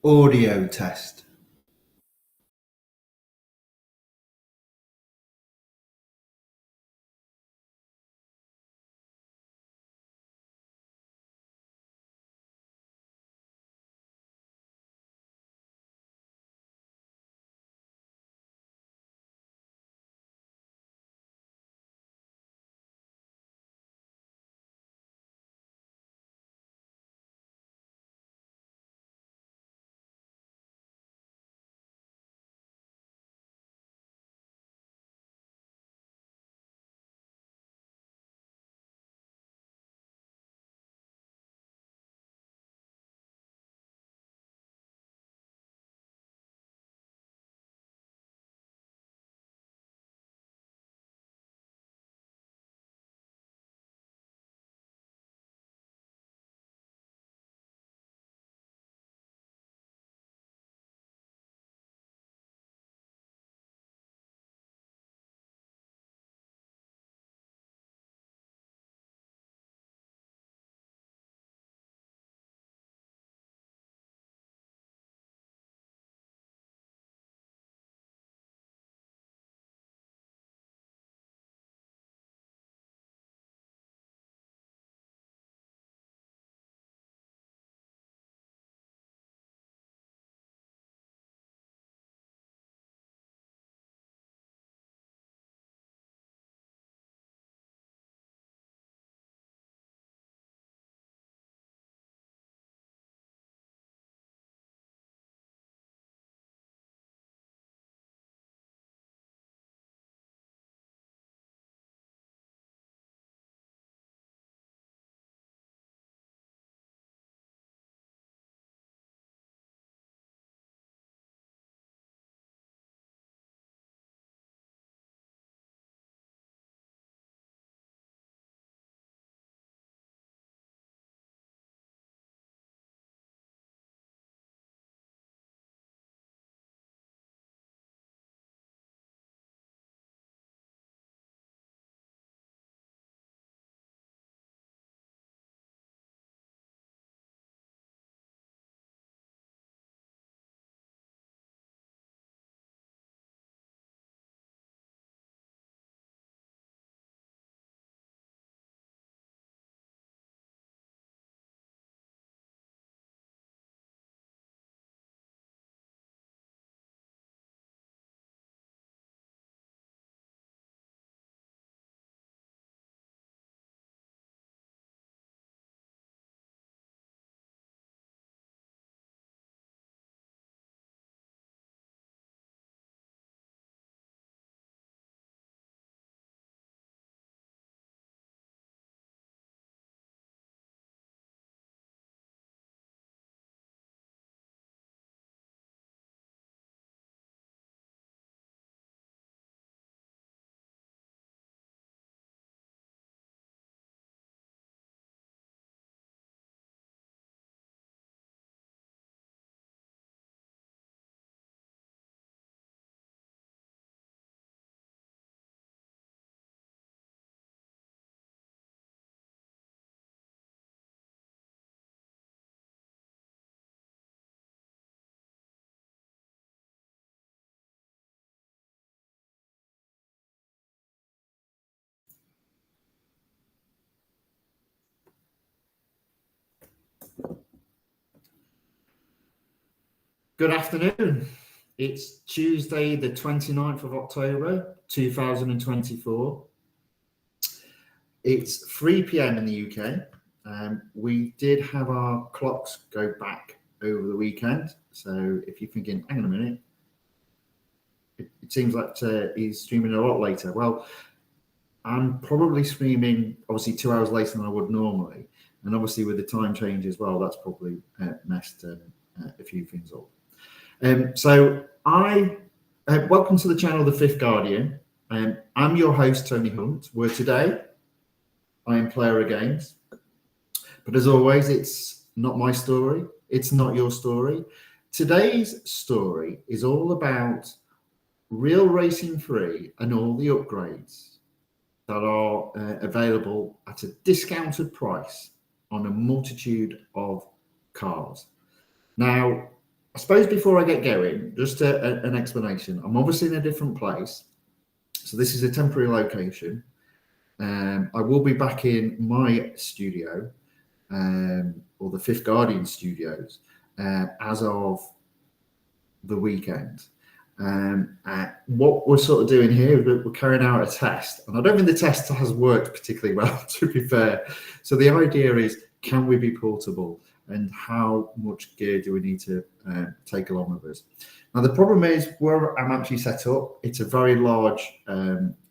Audio test. Good afternoon. It's Tuesday, the 29th of October, 2024. It's 3 p.m. in the UK. We did have our clocks go back over the weekend. So if you're thinking, hang on a minute, it seems like he's streaming a lot later. Well, I'm probably streaming obviously 2 hours later than I would normally. And obviously with the time change as well, that's probably messed a few things up. So I welcome to the channel, The Fifth Guardian. I'm your host, Tony Hunt, where today I am player of games. But as always, it's not my story. It's not your story. Today's story is all about Real Racing 3 and all the upgrades that are available at a discounted price on a multitude of cars. Now, I suppose before I get going, just an explanation. I'm obviously in a different place. So this is a temporary location. I will be back in my studio, or the Fifth Guardian Studios, as of the weekend. What we're sort of doing here, we're carrying out a test, and I don't think the test has worked particularly well, to be fair. So the idea is, can we be portable, and how much gear do we need to take along with us? Now, the problem is where I'm actually set up, it's a very large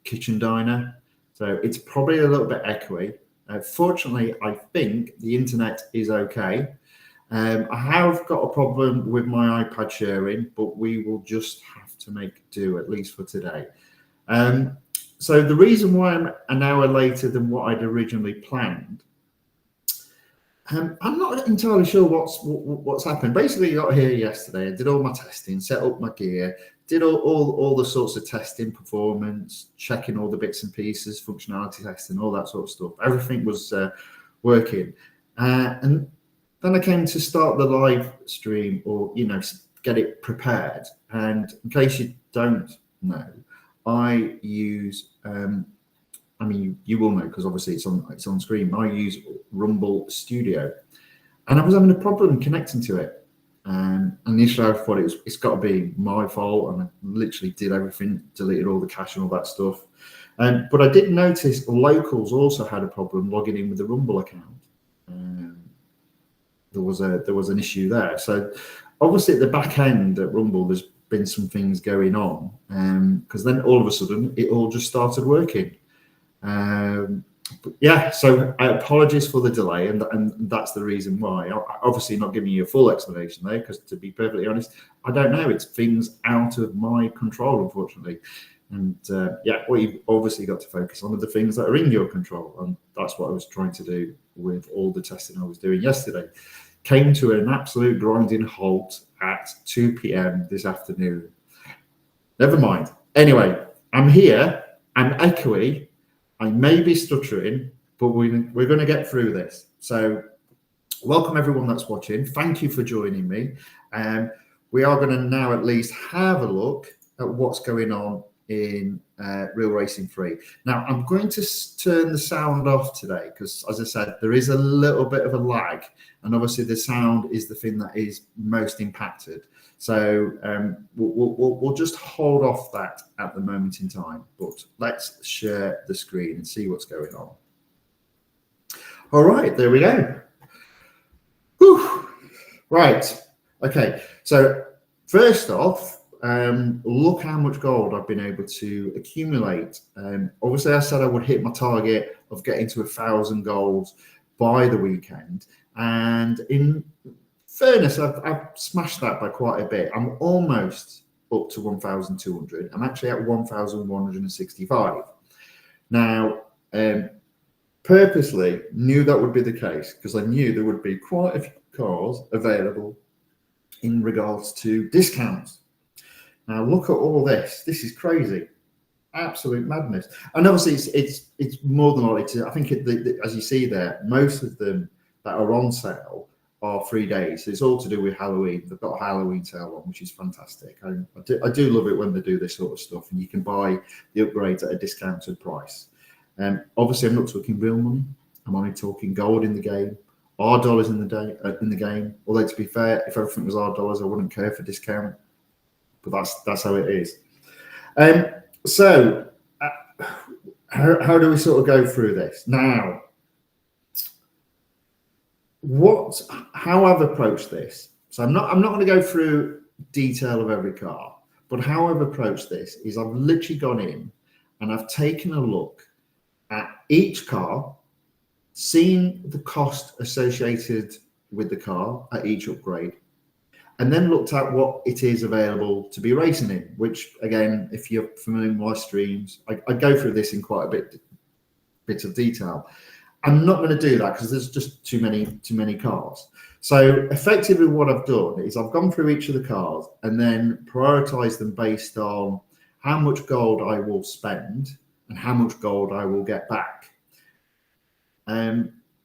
kitchen diner, so it's probably a little bit echoey. Fortunately, I think the internet is okay. I have got a problem with my iPad sharing, but we will just have to make do, at least for today. So the reason why I'm an hour later than what I'd originally planned, I'm not entirely sure what's happened. Basically, I got here yesterday, I did all my testing, set up my gear, did all the sorts of testing, performance, checking all the bits and pieces, functionality testing, all that sort of stuff. Everything was working. And then I came to start the live stream, or, get it prepared. And in case you don't know, I use, you will know because obviously it's on screen. I use Rumble Studio, and I was having a problem connecting to it. And initially I thought it's got to be my fault, and I literally did everything, deleted all the cache and all that stuff. But I did notice locals also had a problem logging in with the Rumble account. There was an issue there. So obviously at the back end at Rumble, there's been some things going on, because then all of a sudden it all just started working. So apologies for the delay, and that's the reason why. Obviously not giving you a full explanation there, because to be perfectly honest, I don't know. It's things out of my control, unfortunately. And what you've obviously got to focus on are the things that are in your control, and that's what I was trying to do with all the testing I was doing yesterday. Came to an absolute grinding halt at 2 p.m. this afternoon. Never mind. Anyway, I'm here. I'm echoey. I may be stuttering, but we're going to get through this. So welcome everyone that's watching. Thank you for joining me. We are going to now at least have a look at what's going on in Real Racing 3. Now, I'm going to turn the sound off today because, as I said, there is a little bit of a lag, and obviously the sound is the thing that is most impacted. So we'll just hold off that at the moment in time, but let's share the screen and see what's going on. All right, there we go. Whew. Right, okay, so first off, look how much gold I've been able to accumulate. Obviously, I said I would hit my target of getting to 1,000 gold by the weekend, and in fairness, I've smashed that by quite a bit. I'm almost up to 1,200. I'm actually at 1,165. Now, purposely knew that would be the case because I knew there would be quite a few cars available in regards to discounts. Now, look at all this. This is crazy. Absolute madness. And obviously, it's more than likely to, I think, as you see there, most of them that are on sale are 3 days. So it's all to do with Halloween. They've got a Halloween sale on, which is fantastic. I do love it when they do this sort of stuff, and you can buy the upgrades at a discounted price. Obviously, I'm not talking real money. I'm only talking gold in the game, our dollars in the game. Although, to be fair, if everything was our dollars, I wouldn't care for discount. But that's how it is. So how do we sort of go through this now? How I've approached this. So I'm not going to go through detail of every car, but how I've approached this is I've literally gone in and I've taken a look at each car, seen the cost associated with the car at each upgrade, and then looked at what it is available to be racing in, which, again, if you're familiar with my streams, I go through this in quite a bit of detail. I'm not going to do that because there's just too many cars. So effectively what I've done is I've gone through each of the cars and then prioritized them based on how much gold I will spend and how much gold I will get back.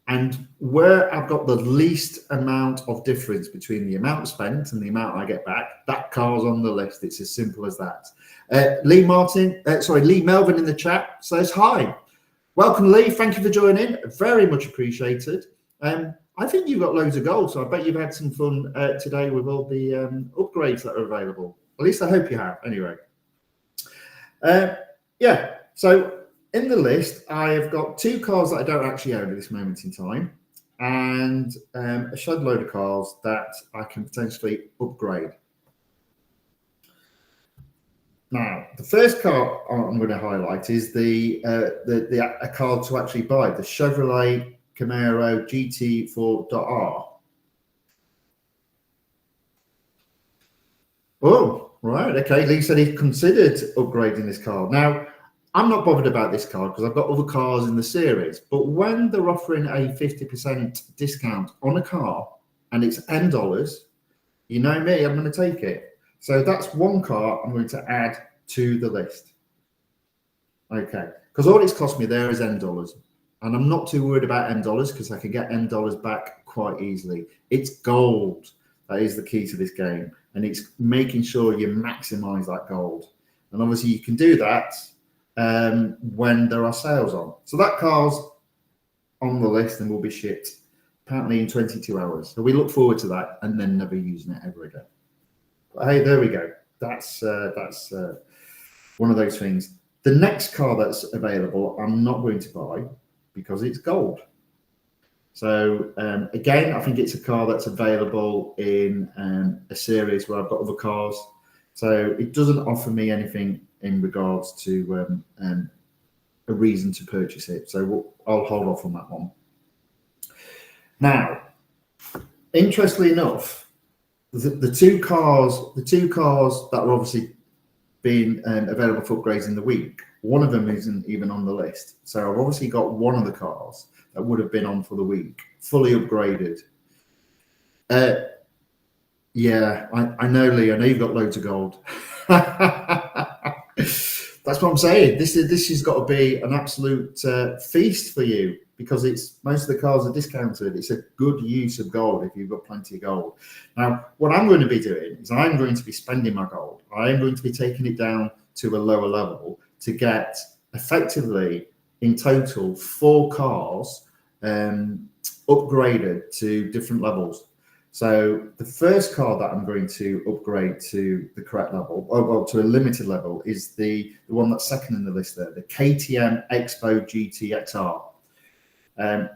And where I've got the least amount of difference between the amount spent and the amount I get back, that car's on the list. It's as simple as that. Lee Melvin in the chat says, hi. Welcome, Lee. Thank you for joining. Very much appreciated. I think you've got loads of gold, so I bet you've had some fun today with all the upgrades that are available. At least I hope you have, anyway. Yeah, so in the list, I have got 2 cars that I don't actually own at this moment in time, and a shed load of cars that I can potentially upgrade. Now, the first car I'm going to highlight is a car to actually buy, the Chevrolet Camaro GT4.R. Oh, right. Okay. Lee said he considered upgrading this car. Now, I'm not bothered about this car because I've got other cars in the series. But when they're offering a 50% discount on a car and it's $10, you know me, I'm going to take it. So that's one car I'm going to add to the list. Okay. Because all it's cost me there is $10. And I'm not too worried about $10 because I can get $10 back quite easily. It's gold. That is the key to this game. And it's making sure you maximize that gold. And obviously you can do that when there are sales on. So that car's on the list and will be shipped apparently in 22 hours. So we look forward to that and then never using it ever again. But hey, there we go. That's one of those things. The next car that's available, I'm not going to buy because it's gold. So again, I think it's a car that's available in a series where I've got other cars. So it doesn't offer me anything in regards to a reason to purchase it. So I'll hold off on that one. Now, interestingly enough, the two cars that are obviously being available for upgrades in the week, one of them isn't even on the list. So I've obviously got one of the cars that would have been on for the week, fully upgraded. Yeah, I know, Lee. I know you've got loads of gold. That's what I'm saying. This has got to be an absolute feast for you because most of the cars are discounted. It's a good use of gold if you've got plenty of gold. Now, what I'm going to be doing is I'm going to be spending my gold. I am going to be taking it down to a lower level to get effectively in total 4 cars upgraded to different levels. So the first car that I'm going to upgrade to the correct level, well, to a limited level, is the one that's second in the list there, the KTM Expo GT XR.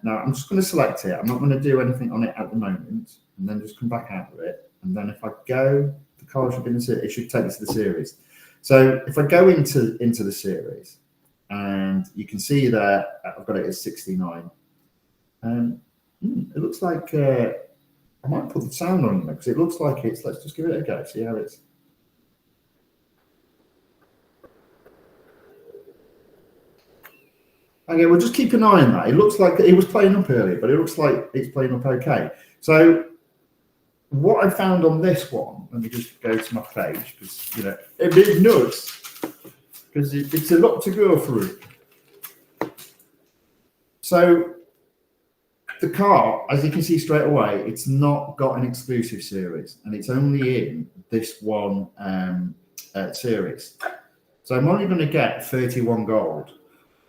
Now I'm just going to select it. I'm not going to do anything on it at the moment, and then just come back out of it. And then if I go, the car should be it should take me to the series. So if I go into the series, and you can see there, I've got it at 69. It looks like. I might put the sound on because it looks like it's. Let's just give it a go. See how it's. Okay, we'll just keep an eye on that. It looks like it was playing up earlier, but it looks like it's playing up okay. So, what I found on this one, let me just go to my page because it is nuts because it's a lot to go through. So. The car, as you can see straight away, it's not got an exclusive series, and it's only in this one series. So I'm only going to get 31 gold.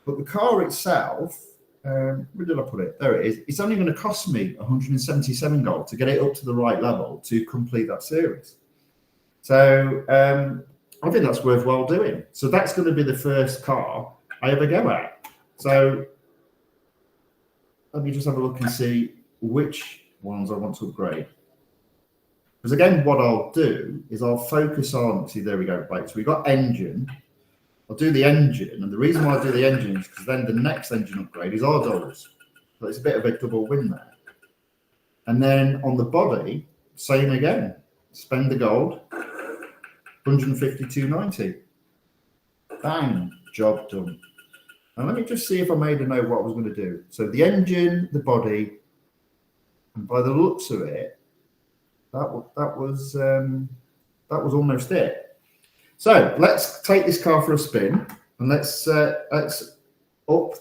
But the car itself, where did I put it? There it is. It's only going to cost me 177 gold to get it up to the right level to complete that series. So I think that's worthwhile doing. So that's going to be the first car I ever go at. So let me just have a look and see which ones I want to upgrade. Because again, what I'll do is I'll focus on, see, there we go. Right, so we've got engine. I'll do the engine. And the reason why I do the engine is because then the next engine upgrade is $R. So it's a bit of a double win there. And then on the body, same again. Spend the gold, 152.90. Bang, job done. And let me just see if I made a note what I was going to do. So the engine, the body, and by the looks of it, that was almost it. So let's take this car for a spin, and let's up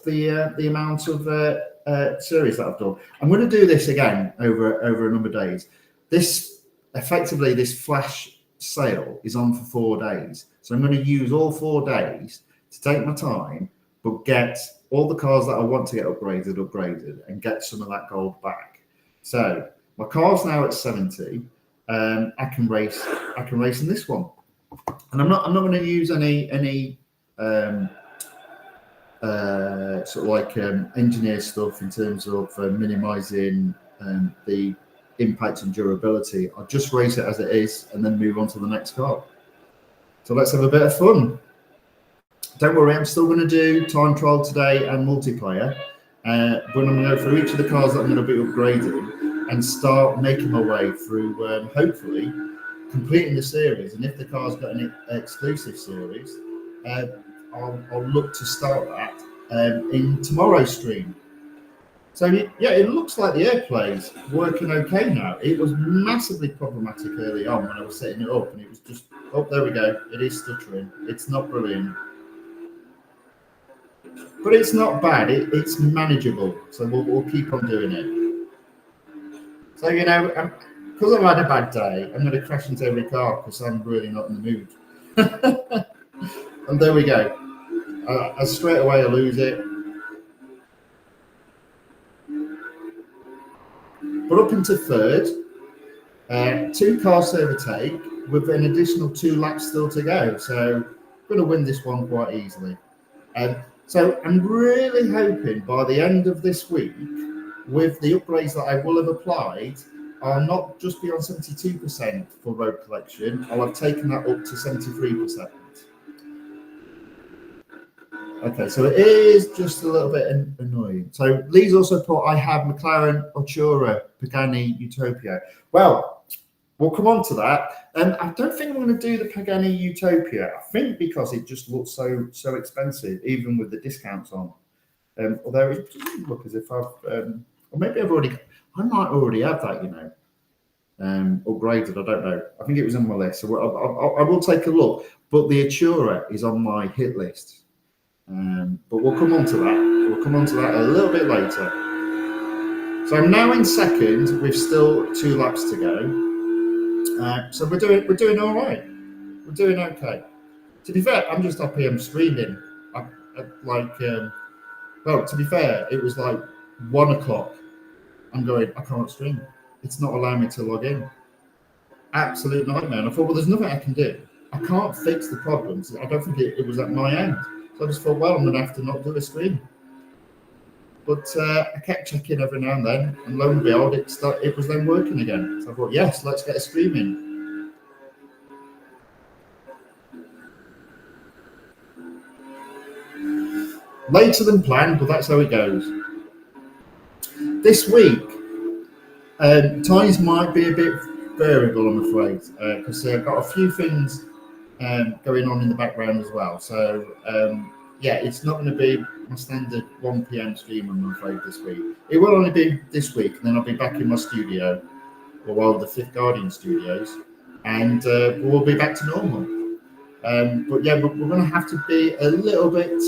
the amount of series that I've done. I'm going to do this again over a number of days. This flash sale is on for 4 days, so I'm going to use all 4 days to take my time, but get all the cars that I want to get upgraded, and get some of that gold back. So my car's now at 70. I can race in this one, and I'm not going to use any sort of like engineer stuff in terms of minimizing the impact and durability. I'll just race it as it is and then move on to the next car. So let's have a bit of fun. Don't worry, I'm still going to do time trial today and multiplayer, but I'm going to go through each of the cars that I'm going to be upgrading and start making my way through, hopefully completing the series. And if the car's got an exclusive series, I'll look to start that in tomorrow's stream. So yeah, it looks like the AirPlay's working okay now. It was massively problematic early on when I was setting it up, and it was just, oh, there we go. It is stuttering. It's not brilliant, but it's not bad. It's manageable. So we'll keep on doing it. So, you know, because I've had a bad day, I'm going to crash into every car because I'm really not in the mood. And there we go. Straight away I lose it. But up into third, 2 cars to overtake with an additional 2 laps still to go. So I'm going to win this one quite easily. So I'm really hoping by the end of this week, with the upgrades that I will have applied, I'll not just be on 72% for road collection. I'll have taken that up to 73%. Okay, so it is just a little bit annoying. So Lee's also put, I have McLaren Artura Pagani Utopia. Well, we'll come on to that. I don't think I'm going to do the Pagani Utopia. I think because it just looks so expensive, even with the discounts on. Although it doesn't look as if I've, or maybe I might already have that, you know, upgraded. I don't know. I think it was on my list, so I will take a look. But the Artura is on my hit list. But we'll come on to that. We'll come on to that a little bit later. So I'm now in second with still 2 laps to go. So we're doing all right. We're doing okay. To be fair, I'm just happy I'm streaming. Well, to be fair, it was like 1 o'clock. I'm going, I can't stream. It's not allowing me to log in. Absolute nightmare. And I thought, well, there's nothing I can do. I can't fix the problems. I don't think it was at my end. So I just thought, well, I'm going to have to not do a stream. But I kept checking every now and then, and lo and behold, it was then working again. So I thought, yes, let's get a stream in. Later than planned, but that's how it goes. This week, times might be a bit variable, I'm afraid, because I've got a few things going on in the background as well. So yeah, it's not going to be my standard 1 p.m. stream, I'm afraid, this week. It will only be this week, and then I'll be back in my studio, or the Fifth Guardian studios, and we'll be back to normal. But yeah, we're going to have to be a little bit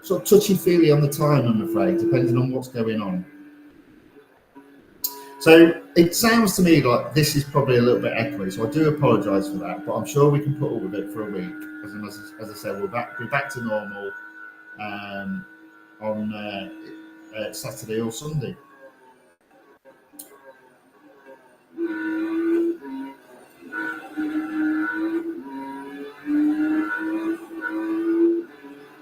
sort of touchy-feely on the time, I'm afraid, depending on what's going on. So it sounds to me like this is probably a little bit echoey, so I do apologise for that, but I'm sure we can put up with it for a week. As I said, we'll be back to normal on Saturday or Sunday.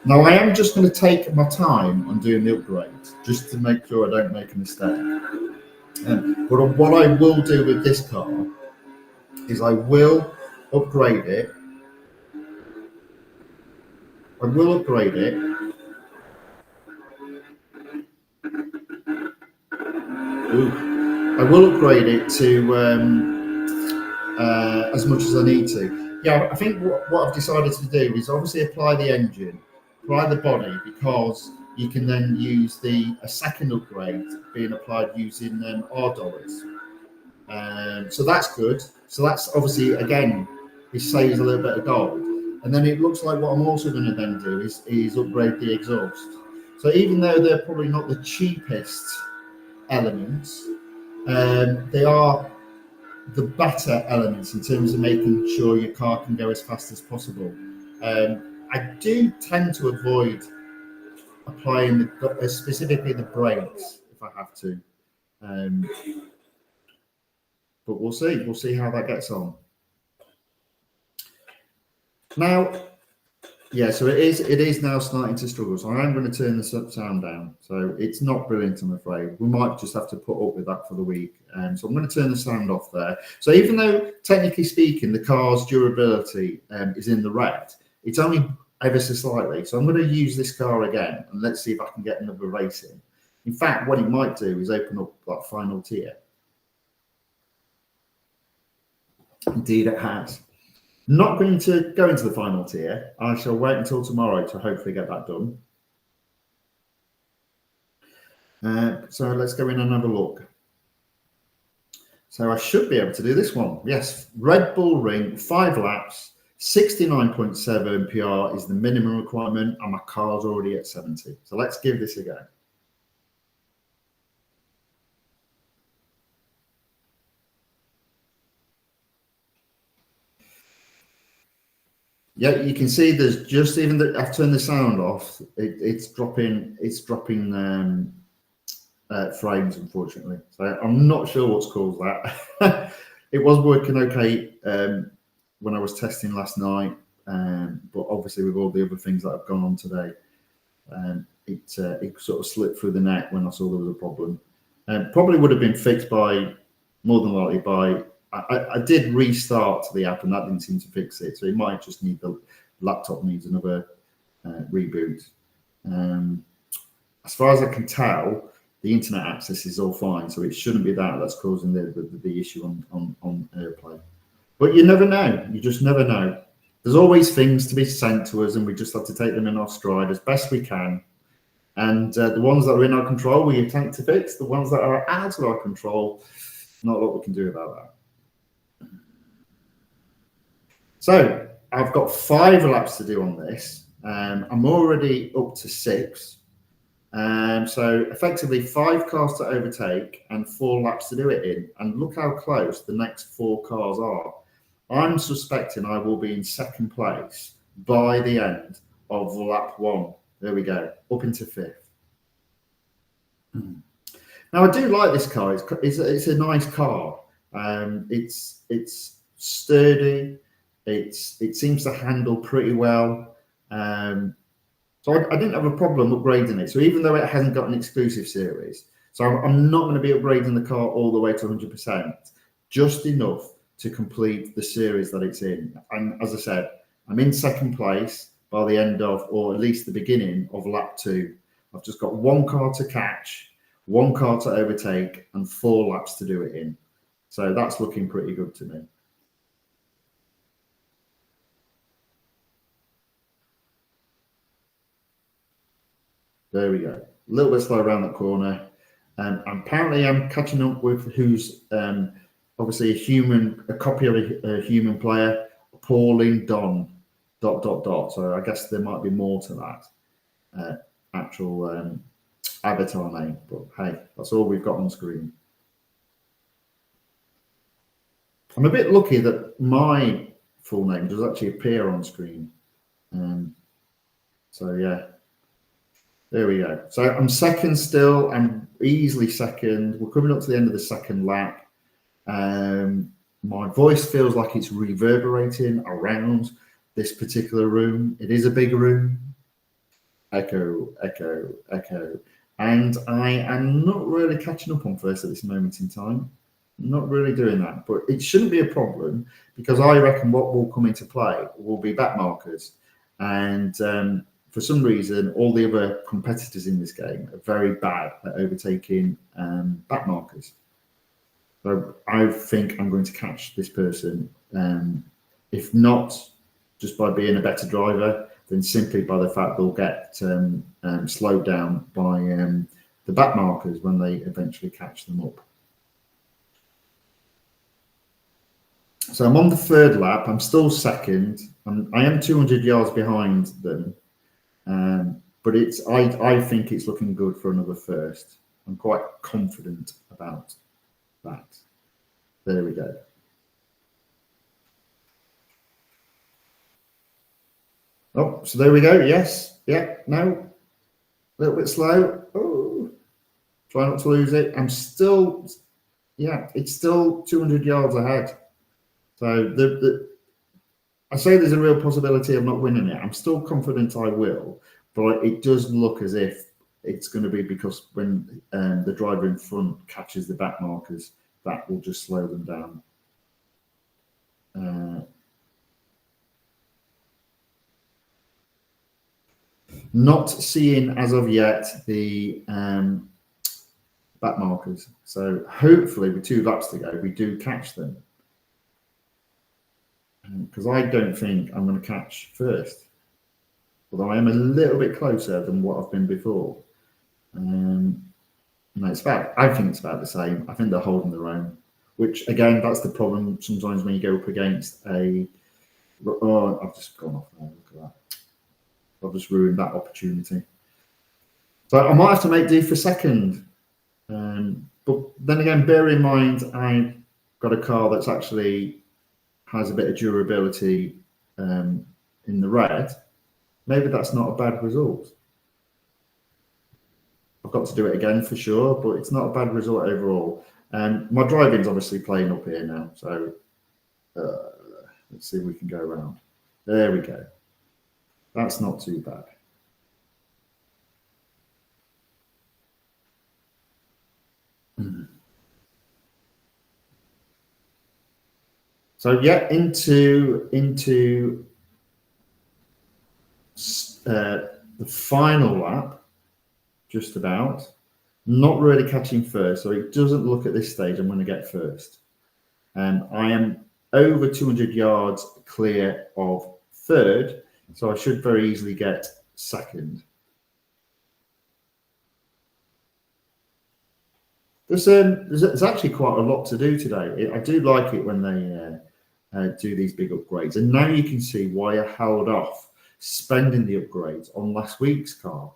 Now, I am just going to take my time on doing the upgrades, just to make sure I don't make a mistake. But what I will do with this car is I will upgrade it. I will upgrade it. I will upgrade it to as much as I need to. Yeah, I think what I've decided to do is obviously apply the engine, apply the body, because you can then use a second upgrade being applied using R dollars. So that's good. So that's obviously, again, it saves a little bit of gold. And then it looks like what I'm also going to then do is upgrade the exhaust. So even though they're probably not the cheapest elements, they are the better elements in terms of making sure your car can go as fast as possible. I do tend to avoid applying specifically the brakes if I have to, but we'll see. We'll see how that gets on. Now, yeah, so it is now starting to struggle. So I am going to turn the sound down. So it's not brilliant, I'm afraid. We might just have to put up with that for the week. So I'm going to turn the sound off there. So even though technically speaking, the car's durability is in the red, it's only ever so slightly. So I'm going to use this car again and let's see if I can get another race in. In fact, what it might do is open up that final tier. Indeed, it has. Not going to go into the final tier. I shall wait until tomorrow to hopefully get that done. So let's go in and have a look. So I should be able to do this one. Yes, Red Bull Ring, 5 laps, 69.7 PR is the minimum requirement, and my car's already at 70. So let's give this a go. Yeah, you can see there's just even that I've turned the sound off. It's dropping frames, unfortunately. So I'm not sure what's caused that. It was working okay when I was testing last night, but obviously with all the other things that have gone on today, it sort of slipped through the net when I saw there was a problem. Probably would have been fixed by more than likely by. I did restart the app and that didn't seem to fix it. So it might just need the laptop needs another reboot. As far as I can tell, the internet access is all fine. So it shouldn't be that's causing the issue on AirPlay. But you never know. You just never know. There's always things to be sent to us and we just have to take them in our stride as best we can. And the ones that are in our control, we attempt to fix. The ones that are out of our control, not a lot we can do about that. So I've got 5 laps to do on this. I'm already up to 6. So effectively 5 cars to overtake and 4 laps to do it in. And look how close the next 4 cars are. I'm suspecting I will be in 2nd place by the end of lap 1. There we go, up into 5th. Now I do like this car. It's a nice car. It's sturdy. It seems to handle pretty well. So I didn't have a problem upgrading it. So even though it hasn't got an exclusive series, so I'm not going to be upgrading the car all the way to 100%, just enough to complete the series that it's in. And as I said, I'm in 2nd place by the end of, or at least the beginning of lap 2. I've just got 1 car to catch, 1 car to overtake, and 4 laps to do it in. So that's looking pretty good to me. There we go. A little bit slow around that corner. Apparently I'm catching up with who's obviously a copy of a human player, Pauline Don, ... So I guess there might be more to that actual avatar name. But hey, that's all we've got on screen. I'm a bit lucky that my full name does actually appear on screen. So yeah. There we go. So I'm 2nd still. I'm easily 2nd. We're coming up to the end of the 2nd lap. My voice feels like it's reverberating around this particular room. It is a big room. Echo, echo, echo. And I am not really catching up on first at this moment in time. Not really doing that. But it shouldn't be a problem because I reckon what will come into play will be back markers. And for some reason, all the other competitors in this game are very bad at overtaking back markers. So I think I'm going to catch this person, if not just by being a better driver, then simply by the fact they'll get slowed down by the back markers when they eventually catch them up. So I'm on the 3rd lap. I'm still 2nd. I am 200 yards behind them. but I think it's looking good for another first. I'm quite confident about that. There we go. Oh, so there we go. Yes. Yeah. No. A little bit slow. Oh, try not to lose it. I'm still, yeah, it's still 200 yards ahead. So I say there's a real possibility of not winning it. I'm still confident I will, but it does look as if it's going to be because when the driver in front catches the back markers, that will just slow them down. Not seeing as of yet the back markers. So hopefully with 2 laps to go, we do catch them. Because I don't think I'm going to catch first. Although I am a little bit closer than what I've been before. No, I think it's about the same. I think they're holding their own. Which again, that's the problem sometimes when you go up against a. Oh, I've just gone off there. Look at that. I've just ruined that opportunity. So I might have to make do for second. But then again, bear in mind, I've got a car that's actually has a bit of durability in the red. Maybe that's not a bad result. I've got to do it again for sure, but it's not a bad result overall. My driving's obviously playing up here now, so let's see if we can go around. There we go. That's not too bad. So yeah, into the final lap, just about. Not really catching first, so it doesn't look at this stage I'm going to get first. I am over 200 yards clear of third, so I should very easily get second. There's actually quite a lot to do today. I do like it when they do these big upgrades, and now you can see why I held off spending the upgrades on last week's car,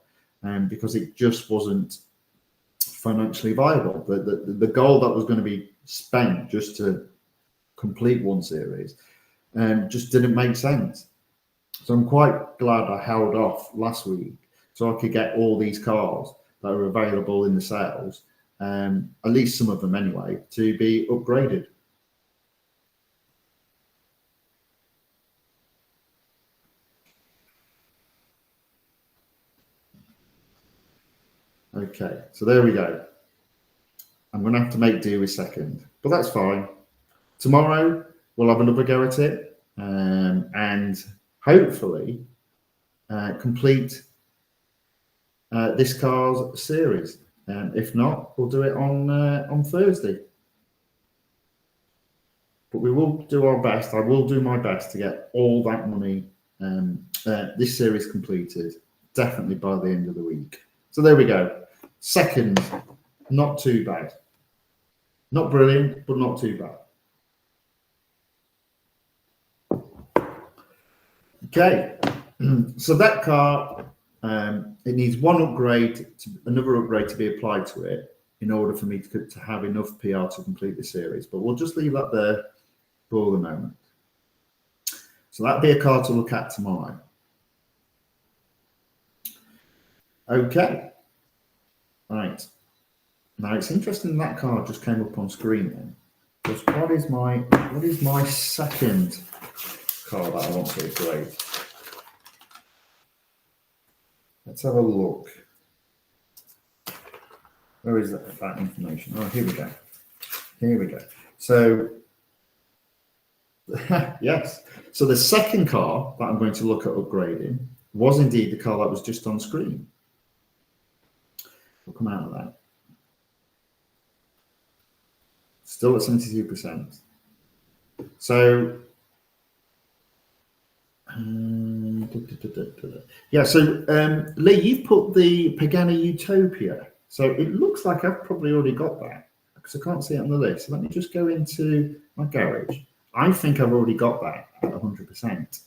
because it just wasn't financially viable. The goal that was going to be spent just to complete one series just didn't make sense. So I'm quite glad I held off last week so I could get all these cars that are available in the sales, at least some of them anyway, to be upgraded. Okay, so there we go. I'm going to have to make do with second, but that's fine. Tomorrow we'll have another go at it, and hopefully complete this car's series. If not, we'll do it on Thursday. But we will do our best. I will do my best to get all that money, this series completed, definitely by the end of the week. So there we go. Second, not too bad. Not brilliant, but not too bad. Okay, so that car, it needs another upgrade to be applied to it in order for me to have enough PR to complete the series. But we'll just leave that there for the moment. So that'll be a car to look at tomorrow. Okay. Right. Now it's interesting that car just came up on screen then. Because what is my second car that I want to upgrade? Let's have a look. Where is that information? Oh, here we go. Here we go. So, yes. So the second car that I'm going to look at upgrading was indeed the car that was just on screen. We'll come out of that. Still at 72%. So, yeah, so Lee, you've put the Pagani Utopia. So it looks like I've probably already got that because I can't see it on the list. So let me just go into my garage. I think I've already got that at 100%.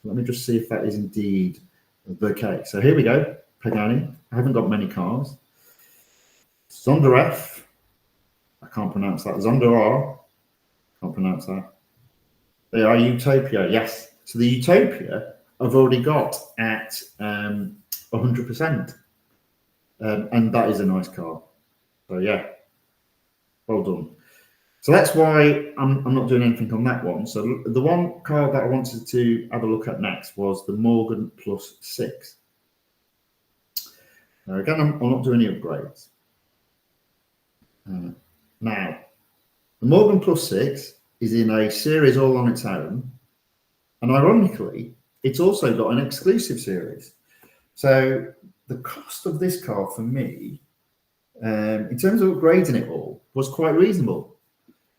Let me just see if that is indeed the case. So here we go. Pagani. I haven't got many cars. Zonda F. I can't pronounce that. Zonda R. Can't pronounce that. They are Utopia. Yes. So the Utopia I've already got at 100%. And that is a nice car. So yeah, well done. So that's why I'm not doing anything on that one. So the one car that I wanted to have a look at next was the Morgan Plus 6. Now again, I'm not doing any upgrades. Now, the Morgan Plus 6 is in a series all on its own. And ironically, it's also got an exclusive series. So the cost of this car for me, in terms of upgrading it all, was quite reasonable.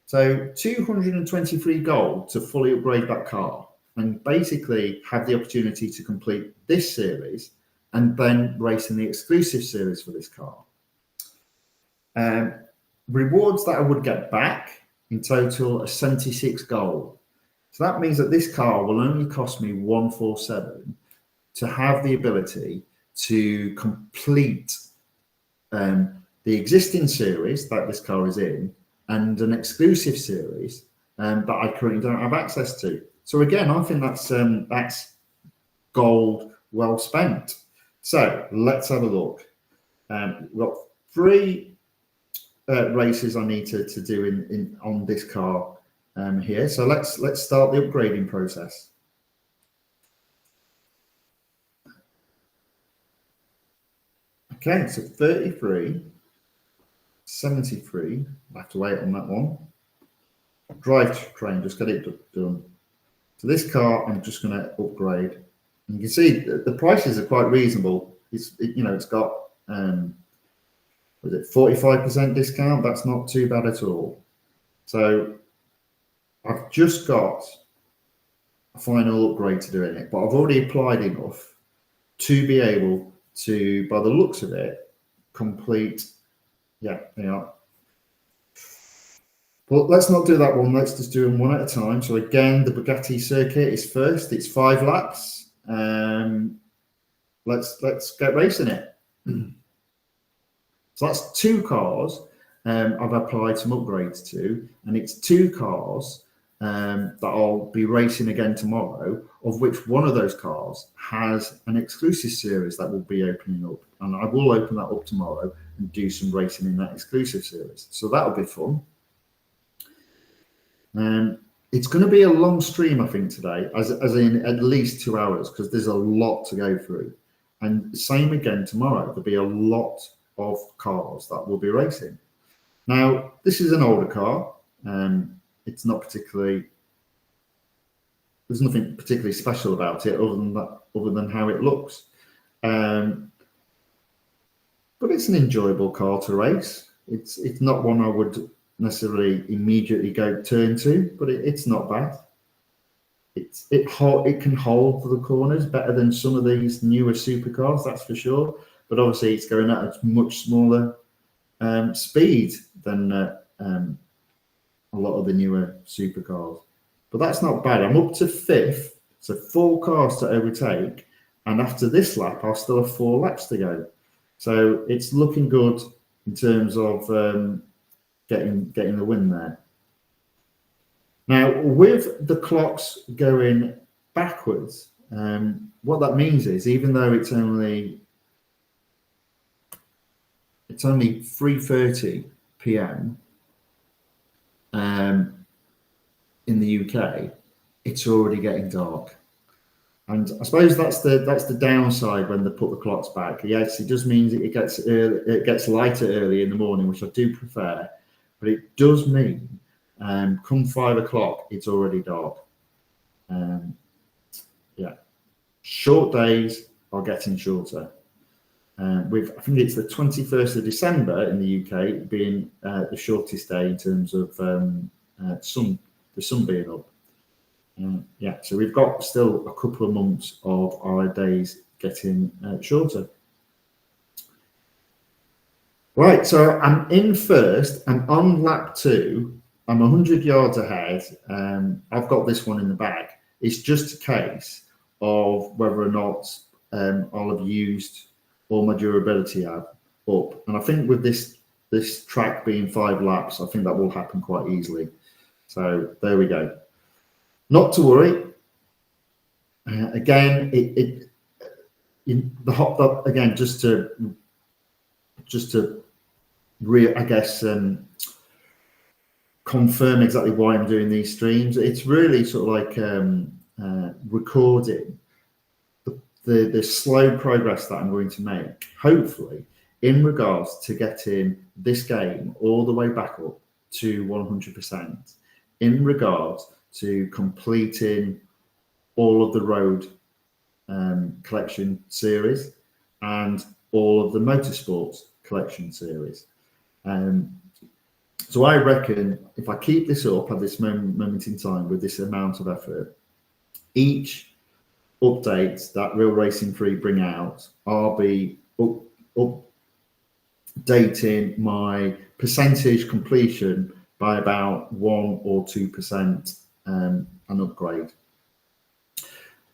So 223 gold to fully upgrade that car and basically have the opportunity to complete this series and then race in the exclusive series for this car. Rewards that I would get back in total are 76 gold. So that means that this car will only cost me 147 to have the ability to complete the existing series that this car is in and an exclusive series that I currently don't have access to. So again, I think that's gold well spent. So let's have a look. We've got 3 races I need to do on this car here. So let's start the upgrading process. Okay, so 33, 73. I have to wait on that one. Drivetrain, just get it done. So this car, I'm just going to upgrade. And you can see the prices are quite reasonable. It's got was it 45% discount? That's not too bad at all. So I've just got a final upgrade to do in it, but I've already applied enough to be able to, by the looks of it, complete. Yeah, they are. But let's not do that one. Let's just do them one at a time. So again, the Bugatti circuit is first. It's 5 laps. Let's get racing it. So that's 2 cars I've applied some upgrades to, and it's 2 cars that I'll be racing again tomorrow, of which one of those cars has an exclusive series that will be opening up, and I will open that up tomorrow and do some racing in that exclusive series. So that'll be fun. It's going to be a long stream, I think, today, as in at least 2 hours, because there's a lot to go through. And same again tomorrow. There'll be a lot of cars that will be racing. Now, this is an older car. It's not particularly, there's nothing particularly special about it other than how it looks. But it's an enjoyable car to race. It's not one I would necessarily immediately turn to, but it's not bad. It can hold the corners better than some of these newer supercars, that's for sure. But obviously, it's going at a much smaller speed than a lot of the newer supercars. But that's not bad. I'm up to 5th, so 4 cars to overtake, and after this lap, I'll still have 4 laps to go. So it's looking good in terms of getting the win there. Now, with the clocks going backwards, what that means is, even though it's only 3:30 p.m. In the UK, it's already getting dark, and I suppose that's the downside when they put the clocks back. Yes, it does mean it gets lighter early in the morning, which I do prefer, but it does mean come 5 o'clock, it's already dark. Yeah, short days are getting shorter. I think it's the 21st of December in the UK being the shortest day in terms of the sun being up. Yeah, so we've got still a couple of months of our days getting shorter. Right, so I'm in first, and on lap 2, I'm 100 yards ahead. I've got this one in the bag. It's just a case of whether or not I'll have used or my durability up. And I think with this track being 5 laps, I think that will happen quite easily. So there we go. Not to worry. Again, the hot dog again, just to confirm exactly why I'm doing these streams. It's really sort of like recording the slow progress that I'm going to make, hopefully, in regards to getting this game all the way back up to 100%, in regards to completing all of the road collection series and all of the motorsports collection series. So I reckon if I keep this up at this moment in time with this amount of effort, each update that Real Racing 3 bring out, I'll be updating my percentage completion by about 1 or 2% an upgrade.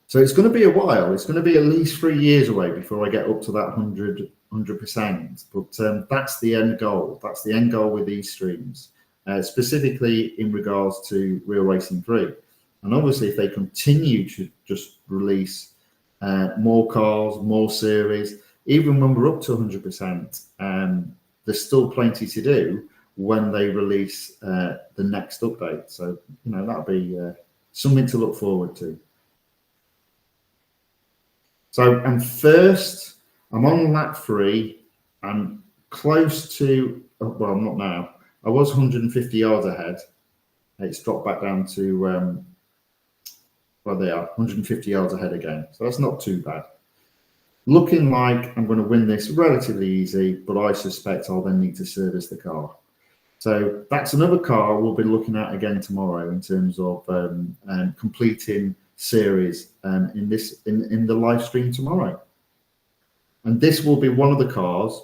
So it's going to be a while. It's going to be at least 3 years away before I get up to that 100%. But that's the end goal. That's the end goal with these streams, specifically in regards to Real Racing 3. And obviously, if they continue to just release more cars, more series, even when we're up to 100%, there's still plenty to do when they release the next update. So, that'll be something to look forward to. So I'm first. I'm on lap 3. I'm close to, well, I'm not now. I was 150 yards ahead. It's dropped back down to, well, they are 150 yards ahead again. So that's not too bad. Looking like I'm going to win this relatively easy, but I suspect I'll then need to service the car. So that's another car we'll be looking at again tomorrow in terms of completing series in the live stream tomorrow. And this will be one of the cars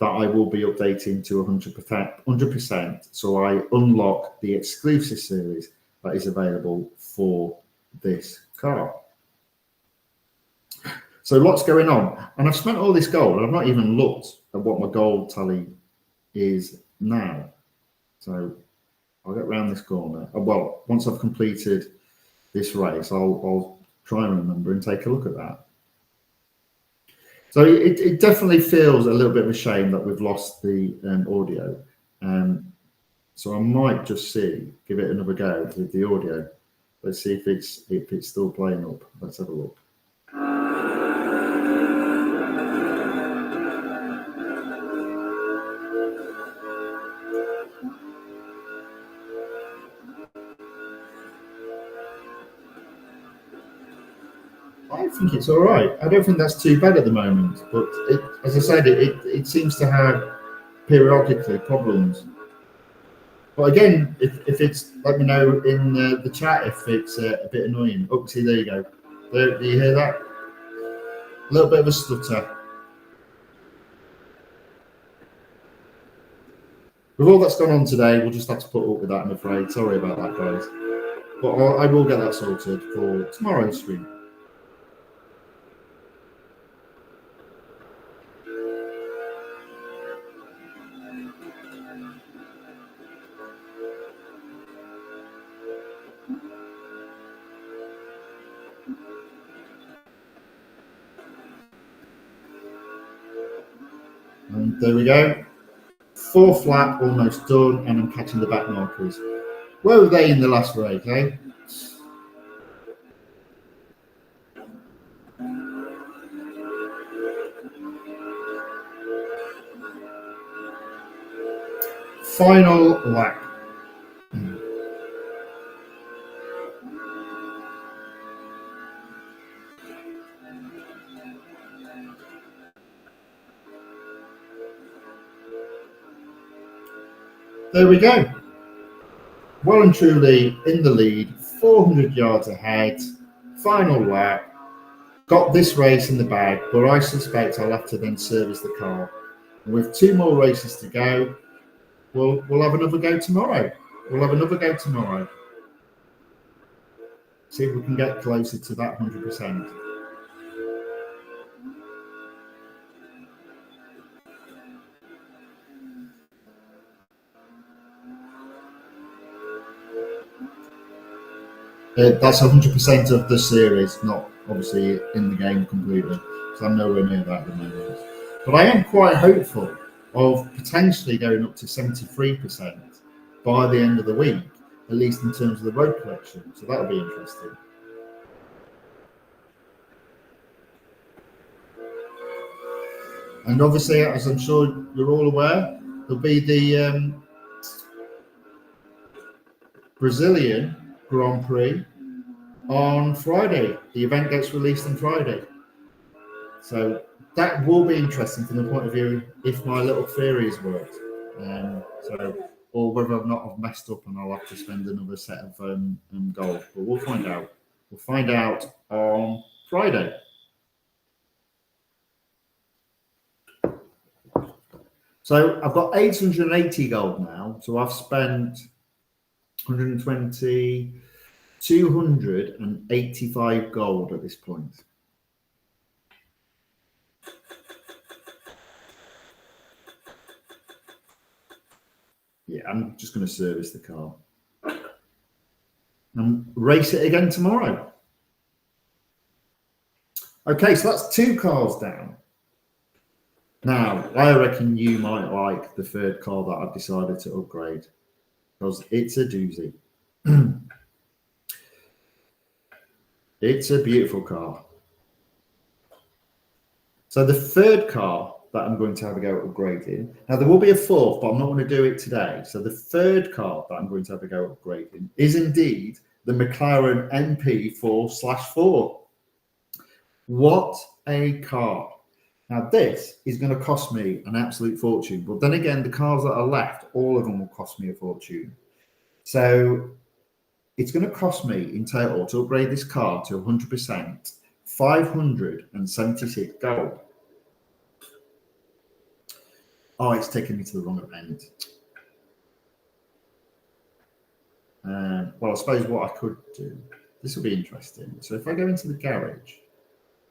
that I will be updating to 100%, so I unlock the exclusive series that is available for this car. So lots going on, and I've spent all this gold, and I've not even looked at what my gold tally is now. So I'll get around this corner. Well, once I've completed this race, I'll try and remember and take a look at that. So it definitely feels a little bit of a shame that we've lost the audio. So I might just give it another go with the audio. Let's see if it's still playing up. Let's have a look. I think it's all right. I don't think that's too bad at the moment, but as I said, it seems to have periodically problems. But again, if it's, let me know in the chat if it's a bit annoying. Oh, see, there you go. Do you hear that? A little bit of a stutter. With all that's gone on today, we'll just have to put up with that, I'm afraid. Sorry about that, guys. But I will get that sorted for tomorrow's stream. And there we go. 4th lap almost done, and I'm catching the back markers. Where were they in the last race, eh? Final lap. There we go. Well and truly in the lead, 400 yards ahead, final lap. Got this race in the bag, but I suspect I'll have to then service the car. And with 2 more races to go, we'll have another go tomorrow. See if we can get closer to that 100%. That's 100% of the series, not obviously in the game completely. So I'm nowhere near that at the moment. But I am quite hopeful of potentially going up to 73% by the end of the week, at least in terms of the road collection. So that'll be interesting. And obviously, as I'm sure you're all aware, there'll be the Brazilian Grand Prix on Friday. The event gets released on Friday. So that will be interesting from the point of view if my little theories worked. Or whether or not I've messed up and I'll have to spend another set of gold. But we'll find out. We'll find out on Friday. So I've got 880 gold now. So I've spent 120, 285 gold at this point. Yeah, I'm just going to service the car and race it again tomorrow. Okay, so that's 2 cars down. Now, I reckon you might like the third car that I've decided to upgrade because it's a doozy. It's a beautiful car. So the third car that I'm going to have a go at upgrading. Now, there will be a fourth, but I'm not going to do it today. So the third car that I'm going to have a go at upgrading is indeed the McLaren MP4/4. What a car. Now, this is going to cost me an absolute fortune. But then again, the cars that are left, all of them will cost me a fortune. So it's going to cost me in total to upgrade this car to 100%, 576 gold. Oh, it's taking me to the wrong event. Well, I suppose what I could do, this will be interesting. So if I go into the garage,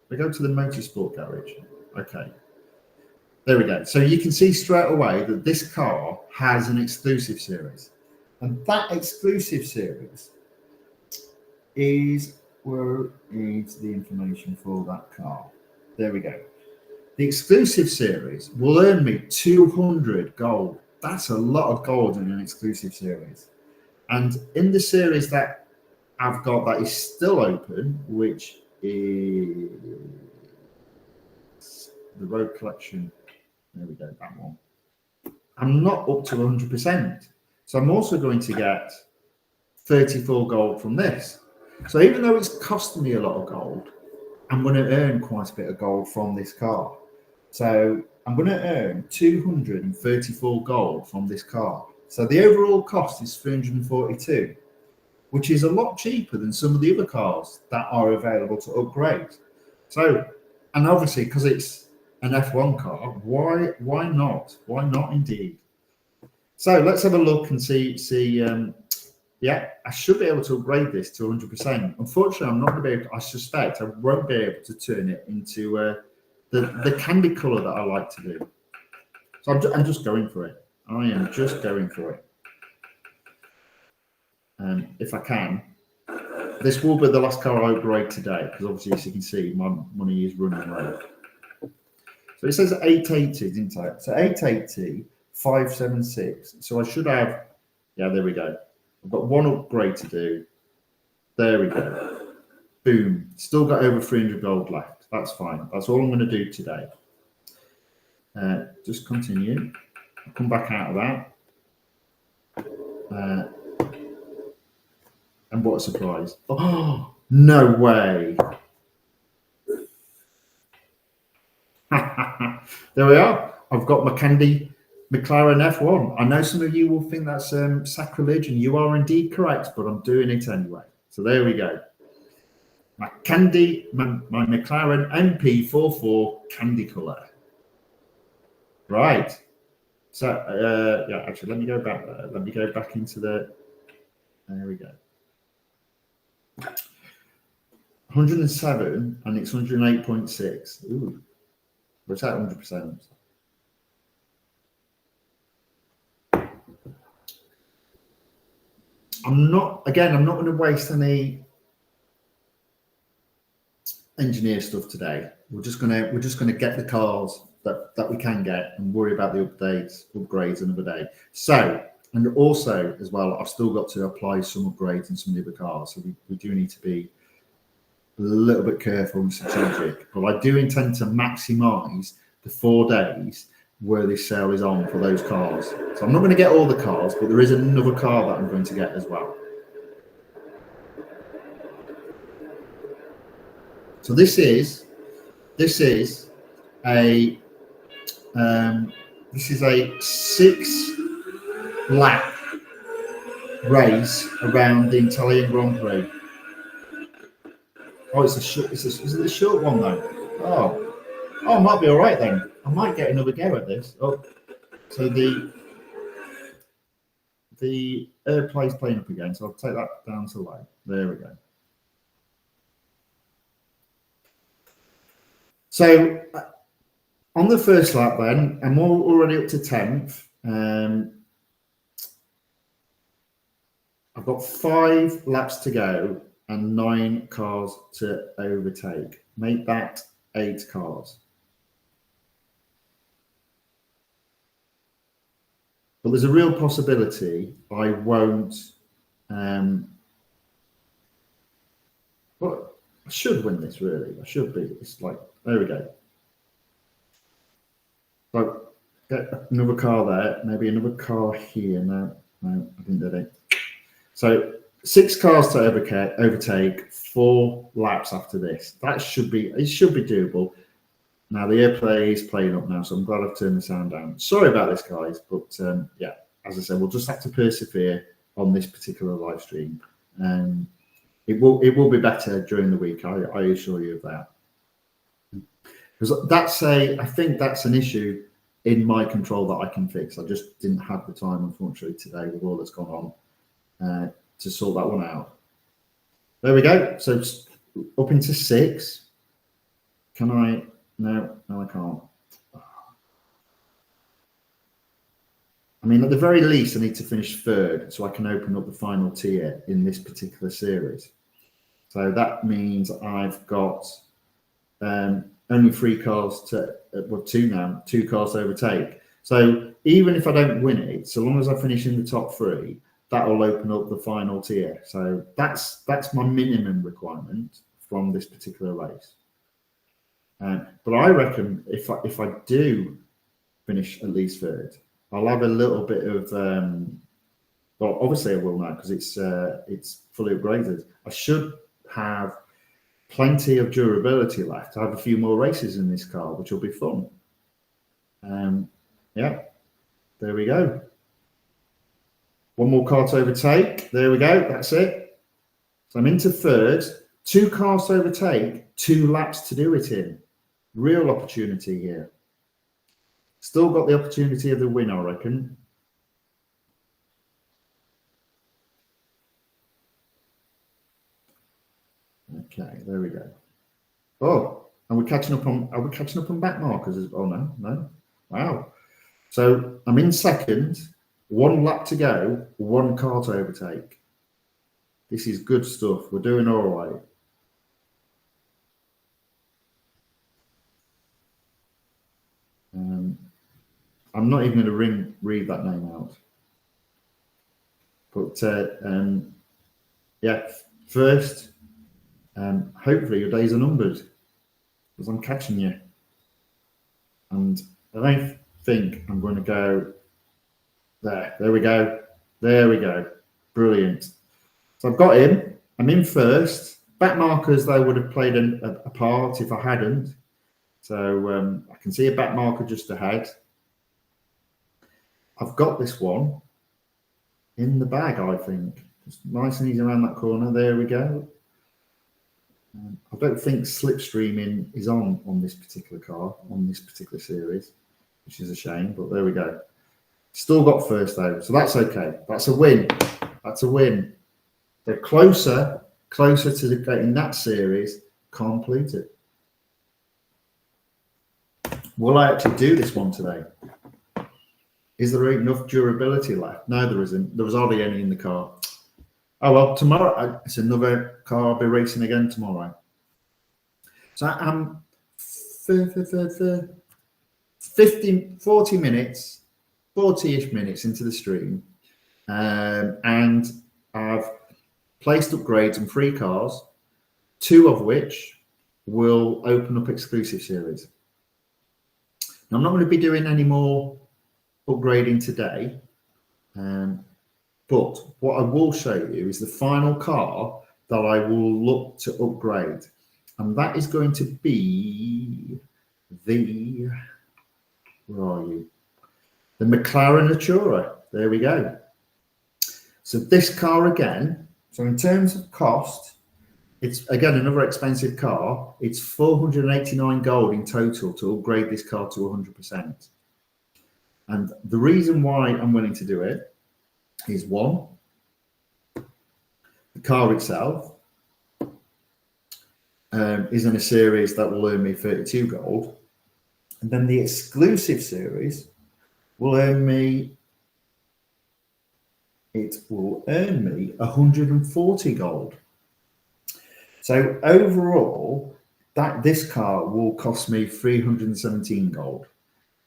if I go to the motorsport garage, okay, there we go. So you can see straight away that this car has an exclusive series. And that exclusive series is, where is the information for that car? There we go. The exclusive series will earn me 200 gold. That's a lot of gold in an exclusive series. And in the series that I've got that is still open, which is the road collection. There we go, that one. I'm not up to 100%. So I'm also going to get 34 gold from this. So even though it's costing me a lot of gold, I'm going to earn quite a bit of gold from this car. So I'm going to earn 234 gold from this car. So the overall cost is 342, which is a lot cheaper than some of the other cars that are available to upgrade. So, and obviously because it's an F1 car, why not? Why not indeed? So let's have a look and see. Yeah, I should be able to upgrade this to 100%. Unfortunately, I'm not going to be able to, I suspect I won't be able to turn it into the candy color that I like to do. So I'm just going for it. I am just going for it. If I can. This will be the last car I upgrade today, because obviously, as you can see, my money is running low. So it says 880, didn't it? So 880, 576. So I should have, yeah, there we go. I've got one upgrade to do. There we go. Boom. Still got over 300 gold left. That's fine. That's all I'm going to do today. Just continue. I'll come back out of that. And what a surprise. Oh, no way. There we are. I've got my candy McLaren F1. I know some of you will think that's sacrilege, and you are indeed correct, but I'm doing it anyway. So there we go. My McLaren MP44 candy color. Right. So yeah, actually, let me go back there. Let me go back into the. There we go. 107, and it's 108.6. Ooh, what's that? 100%. I'm not going to waste any engineer stuff today. We're just gonna get the cars that we can get and worry about the upgrades another day. So, and also as well, I've still got to apply some upgrades in some of the other cars. So we do need to be a little bit careful and strategic. But I do intend to maximise the 4 days where this sale is on for those cars. So I'm not going to get all the cars, but there is another car that I'm going to get as well. So this is a 6-lap race around the Italian Grand Prix. Oh, is it a short one though? Oh, it might be all right then. I might get another go at this. Oh, so the AirPlay's playing up again, so I'll take that down to low. There we go. So on the first lap then, I'm already up to 10th. I've got 5 laps to go and 9 cars to overtake. Make that 8 cars. But there's a real possibility I won't. Well, I should win this, really. I should be. It's like, there we go. So, get another car there, maybe another car here. No, I didn't do it. So, 6 cars to overtake, 4 laps after this. It should be doable. Now the AirPlay is playing up now, so I'm glad I've turned the sound down. Sorry about this, guys, but yeah, as I said, we'll just have to persevere on this particular live stream. It will be better during the week. I assure you of that. Because I think that's an issue in my control that I can fix. I just didn't have the time, unfortunately, today with all that's gone on to sort that one out. There we go. So up into 6. Can I? No, I can't. I mean, at the very least, I need to finish 3rd so I can open up the final tier in this particular series. So that means I've got only 3 cars well, 2 now, 2 cars to overtake. So even if I don't win it, so long as I finish in the top 3, that will open up the final tier. So that's my minimum requirement from this particular race. But I reckon if I do finish at least 3rd, I'll have a little bit of well, obviously I will now because it's fully upgraded. I should have plenty of durability left. I have a few more races in this car, which will be fun. Yeah, there we go. 1 more car to overtake. There we go. That's it. So I'm into 3rd. 2 cars to overtake. 2 laps to do it in. Real opportunity here. Still got the opportunity of the win, I reckon. Okay, there we go. Oh, and we're catching up on. Are we catching up on back markers? Oh no. Wow. So I'm in 2nd. 1 lap to go. 1 car to overtake. This is good stuff. We're doing all right. I'm not even going to read that name out. But yeah, first, hopefully your days are numbered because I'm catching you. And I don't think I'm going to go there. There we go. There we go. Brilliant. So I've got him. I'm in 1st. Back markers, though, would have played a part if I hadn't. So I can see a back marker just ahead. I've got this one in the bag, I think. Just nice and easy around that corner. There we go. I don't think slipstreaming is on this particular car, on this particular series, which is a shame, but there we go. Still got 1st, though, so that's okay. That's a win. That's a win. They're closer to getting that series completed. Will I actually do this one today? Is there enough durability left? No, there isn't. There was hardly any in the car. Oh, well, tomorrow, it's another car I'll be racing again tomorrow. So I'm 40 minutes, 40-ish minutes into the stream, and I've placed upgrades on 3 cars, 2 of which will open up exclusive series. Now, I'm not going to be doing any more upgrading today, but what I will show you is the final car that I will look to upgrade, and that is going to be the, where are you? The McLaren Artura. There we go. So this car again, so in terms of cost, it's again another expensive car. It's 489 gold in total to upgrade this car to 100%. And the reason why I'm willing to do it is, one, the car itself is in a series that will earn me 32 gold, and then the exclusive series will earn me, it will earn me 140 gold. So overall, that this car will cost me 317 gold.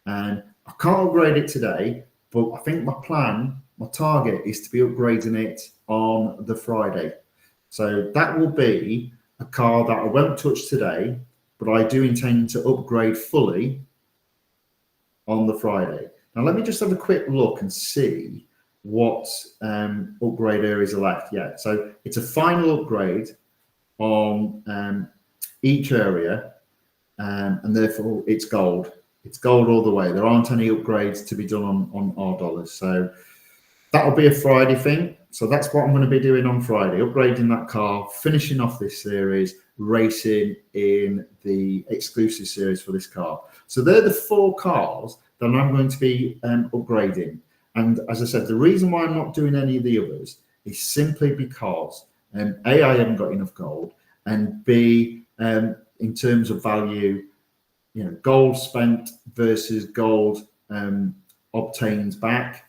And I can't upgrade it today, but I think my plan, my target is to be upgrading it on the Friday. So that will be a car that I won't touch today, but I do intend to upgrade fully on the Friday. Now, let me just have a quick look and see what upgrade areas are left. Yeah, so it's a final upgrade on each area, and therefore it's gold. It's gold all the way. There aren't any upgrades to be done on our dollars. So that'll be a Friday thing. So that's what I'm going to be doing on Friday, upgrading that car, finishing off this series, racing in the exclusive series for this car. So they're the 4 cars that I'm going to be upgrading. And as I said, the reason why I'm not doing any of the others is simply because A, I haven't got enough gold, and B, in terms of value, you know, gold spent versus gold obtained back,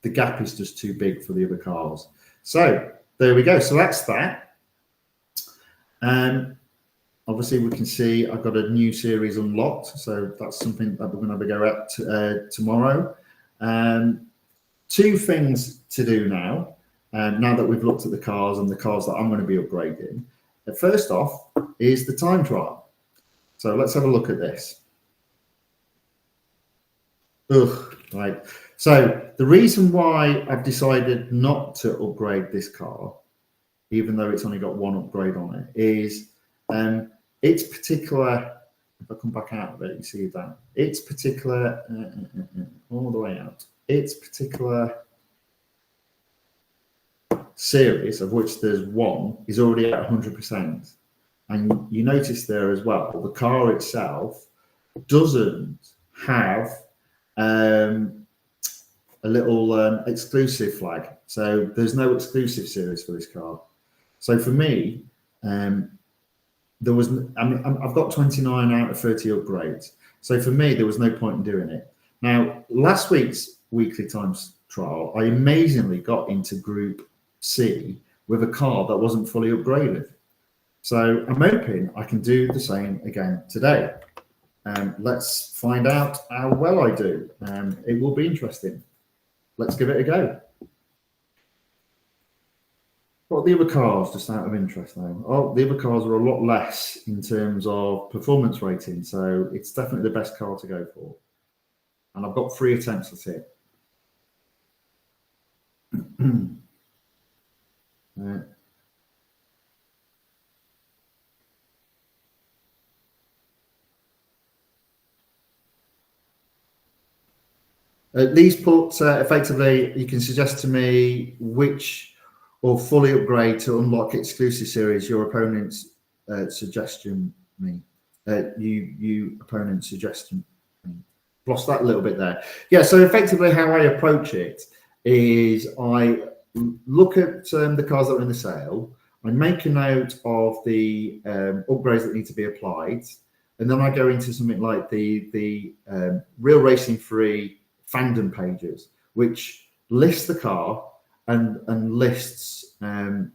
the gap is just too big for the other cars. So there we go. So that's that. Obviously, we can see I've got a new series unlocked. So that's something that we're going to have a go at tomorrow. 2 things to do now, now that we've looked at the cars and the cars that I'm going to be upgrading. First off is the time trial. So let's have a look at this. Right. So the reason why I've decided not to upgrade this car, even though it's only got 1 upgrade on it, is its particular, if I come back out of it, you see that, its particular, all the way out, its particular series, of which there's 1, is already at 100%. And you notice there as well, the car itself doesn't have a little exclusive flag. So there's no exclusive series for this car. So for me, there was, I mean, I've got 29 out of 30 upgrades. So for me, there was no point in doing it. Now, last week's weekly times trial, I amazingly got into Group C with a car that wasn't fully upgraded. So I'm hoping I can do the same again today. Let's find out how well I do. It will be interesting. Let's give it a go. What are the other cars, just out of interest now? Oh, the other cars are a lot less in terms of performance rating, so it's definitely the best car to go for. And I've got 3 attempts at it. These put effectively, you can suggest to me which or fully upgrade to unlock exclusive series your opponent's suggestion me. You opponent suggestion. Lost that a little bit there. Yeah, so effectively how I approach it is I look at the cars that are in the sale, I make a note of the upgrades that need to be applied, and then I go into something like the Real Racing 3 fandom pages, which lists the car and lists the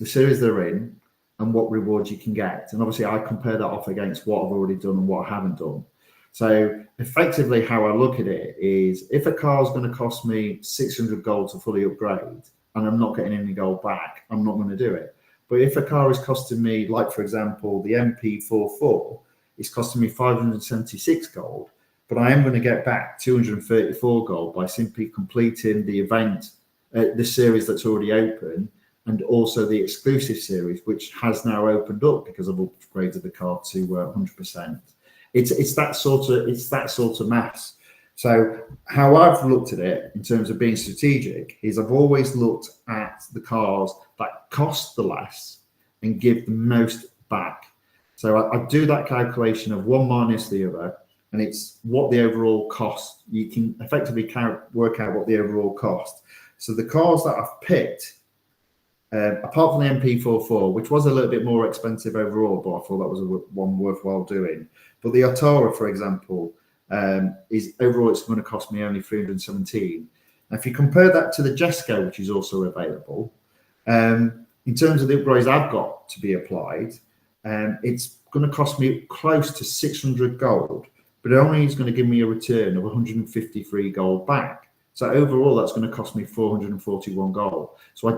series they're in and what rewards you can get. And obviously I compare that off against what I've already done and what I haven't done. So effectively how I look at it is, if a car is going to cost me 600 gold to fully upgrade and I'm not getting any gold back, I'm not going to do it. But if a car is costing me, like for example, the MP44, it's costing me 576 gold, but I am going to get back 234 gold by simply completing the event, the series that's already open, and also the exclusive series, which has now opened up because I've upgraded the car to 100%. It's that sort of maths. So how I've looked at it in terms of being strategic is I've always looked at the cars that cost the less and give the most back. So I do that calculation of one minus the other, and it's what the overall cost. You can effectively work out what the overall cost. So the cars that I've picked, apart from the MP44, which was a little bit more expensive overall, but I thought that was one worthwhile doing. But the Otara, for example, is overall it's going to cost me only 317. Now, if you compare that to the Jesko, which is also available, in terms of the upgrades I've got to be applied, it's going to cost me close to 600 gold, but it only is going to give me a return of 153 gold back. So overall, that's going to cost me 441 gold. So I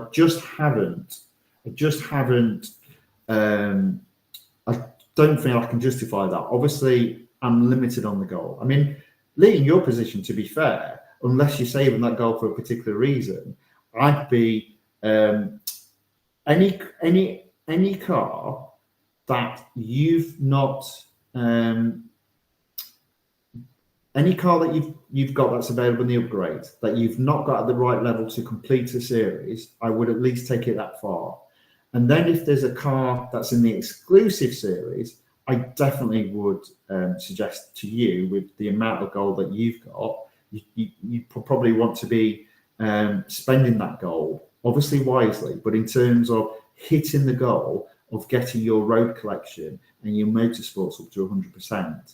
don't think I can justify that. Obviously, I'm limited on the goal. I mean, Lee, in your position, to be fair, unless you're saving that goal for a particular reason, I'd be any car that you've not any car that you've got that's available in the upgrade that you've not got at the right level to complete a series, I would at least take it that far. And then if there's a car that's in the exclusive series, I definitely would suggest to you, with the amount of gold that you've got, you probably want to be spending that gold, obviously wisely, but in terms of hitting the goal of getting your road collection and your motorsports up to 100%.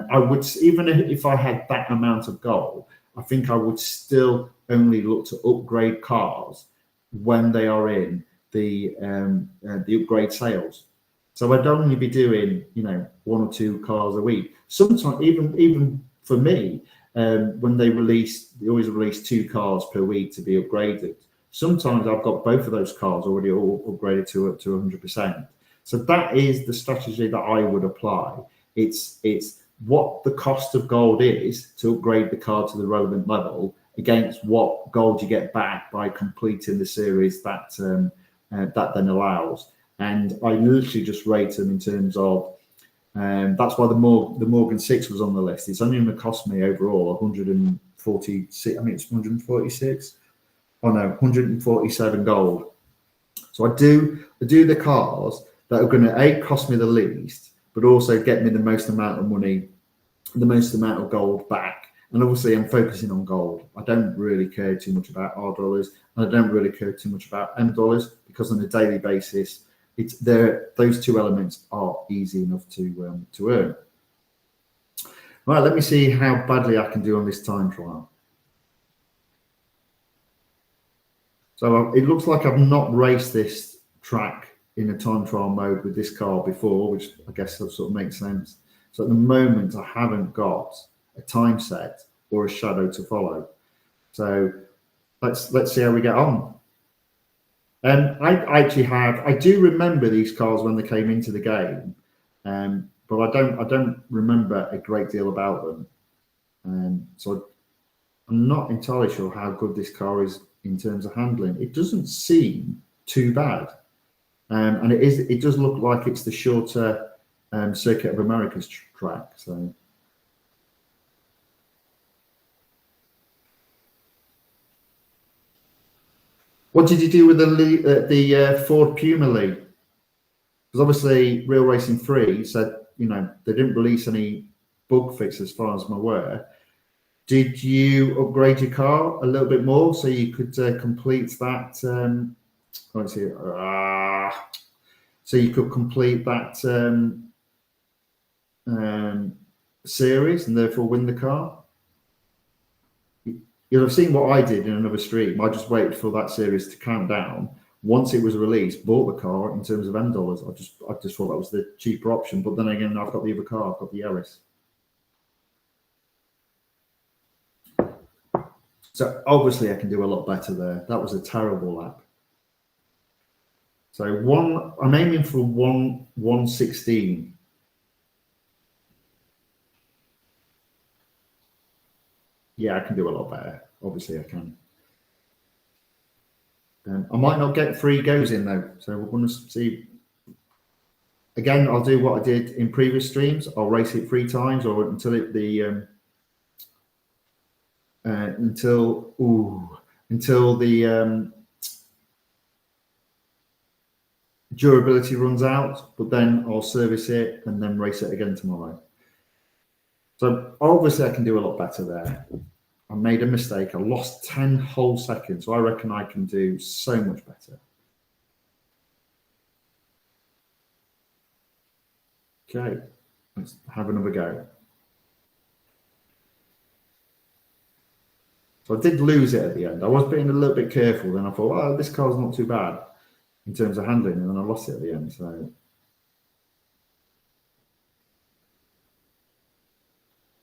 I would, even if I had that amount of gold, I think I would still only look to upgrade cars when they are in the upgrade sales. So I'd only be doing, one or two cars a week. Sometimes even for me, when they always release 2 cars per week to be upgraded. Sometimes I've got both of those cars already all upgraded to 100%. So that is the strategy that I would apply. It's what the cost of gold is to upgrade the car to the relevant level against what gold you get back by completing the series that then allows. And I literally just rate them in terms of, that's why the Morgan 6 was on the list. It's only going to cost me overall 146. I mean, it's 146. Oh no, 147 gold. So I do the cars that are going to cost me the least, but also get me the most amount of money, the most amount of gold back. And obviously I'm focusing on gold. I don't really care too much about R dollars, and I don't really care too much about M dollars, because on a daily basis, those two elements are easy enough to earn. Right, let me see how badly I can do on this time trial. So it looks like I've not raced this track in a time trial mode with this car before, which I guess sort of makes sense. So at the moment, I haven't got a time set or a shadow to follow. So let's see how we get on. I do remember these cars when they came into the game, but I don't remember a great deal about them. So I'm not entirely sure how good this car is in terms of handling. It doesn't seem too bad, and it does look like it's the shorter Circuit of America's track. So what did you do with the Ford Puma, Lee? Because obviously Real Racing 3 said they didn't release any bug fix as far as I'm aware. Did you upgrade your car a little bit more so you could complete that? So you could complete that series and therefore win the car. You'll have seen what I did in another stream. I just waited for that series to count down, once it was released, bought the car in terms of M dollars. I just thought that was the cheaper option. But then again, I've got the other car. I've got the Yaris. So obviously I can do a lot better there. That was a terrible lap. So I'm aiming for 1:16. Yeah, I can do a lot better. Obviously I can. I might not get 3 goes in though. So we're going to see. Again, I'll do what I did in previous streams. I'll race it 3 times or until the durability runs out, but then I'll service it and then race it again tomorrow. So obviously I can do a lot better there. I made a mistake. I lost 10 whole seconds. So I reckon I can do so much better. Okay, let's have another go. So I did lose it at the end. I was being a little bit careful. Then I thought, oh, this car's not too bad in terms of handling, and then I lost it at the end. So,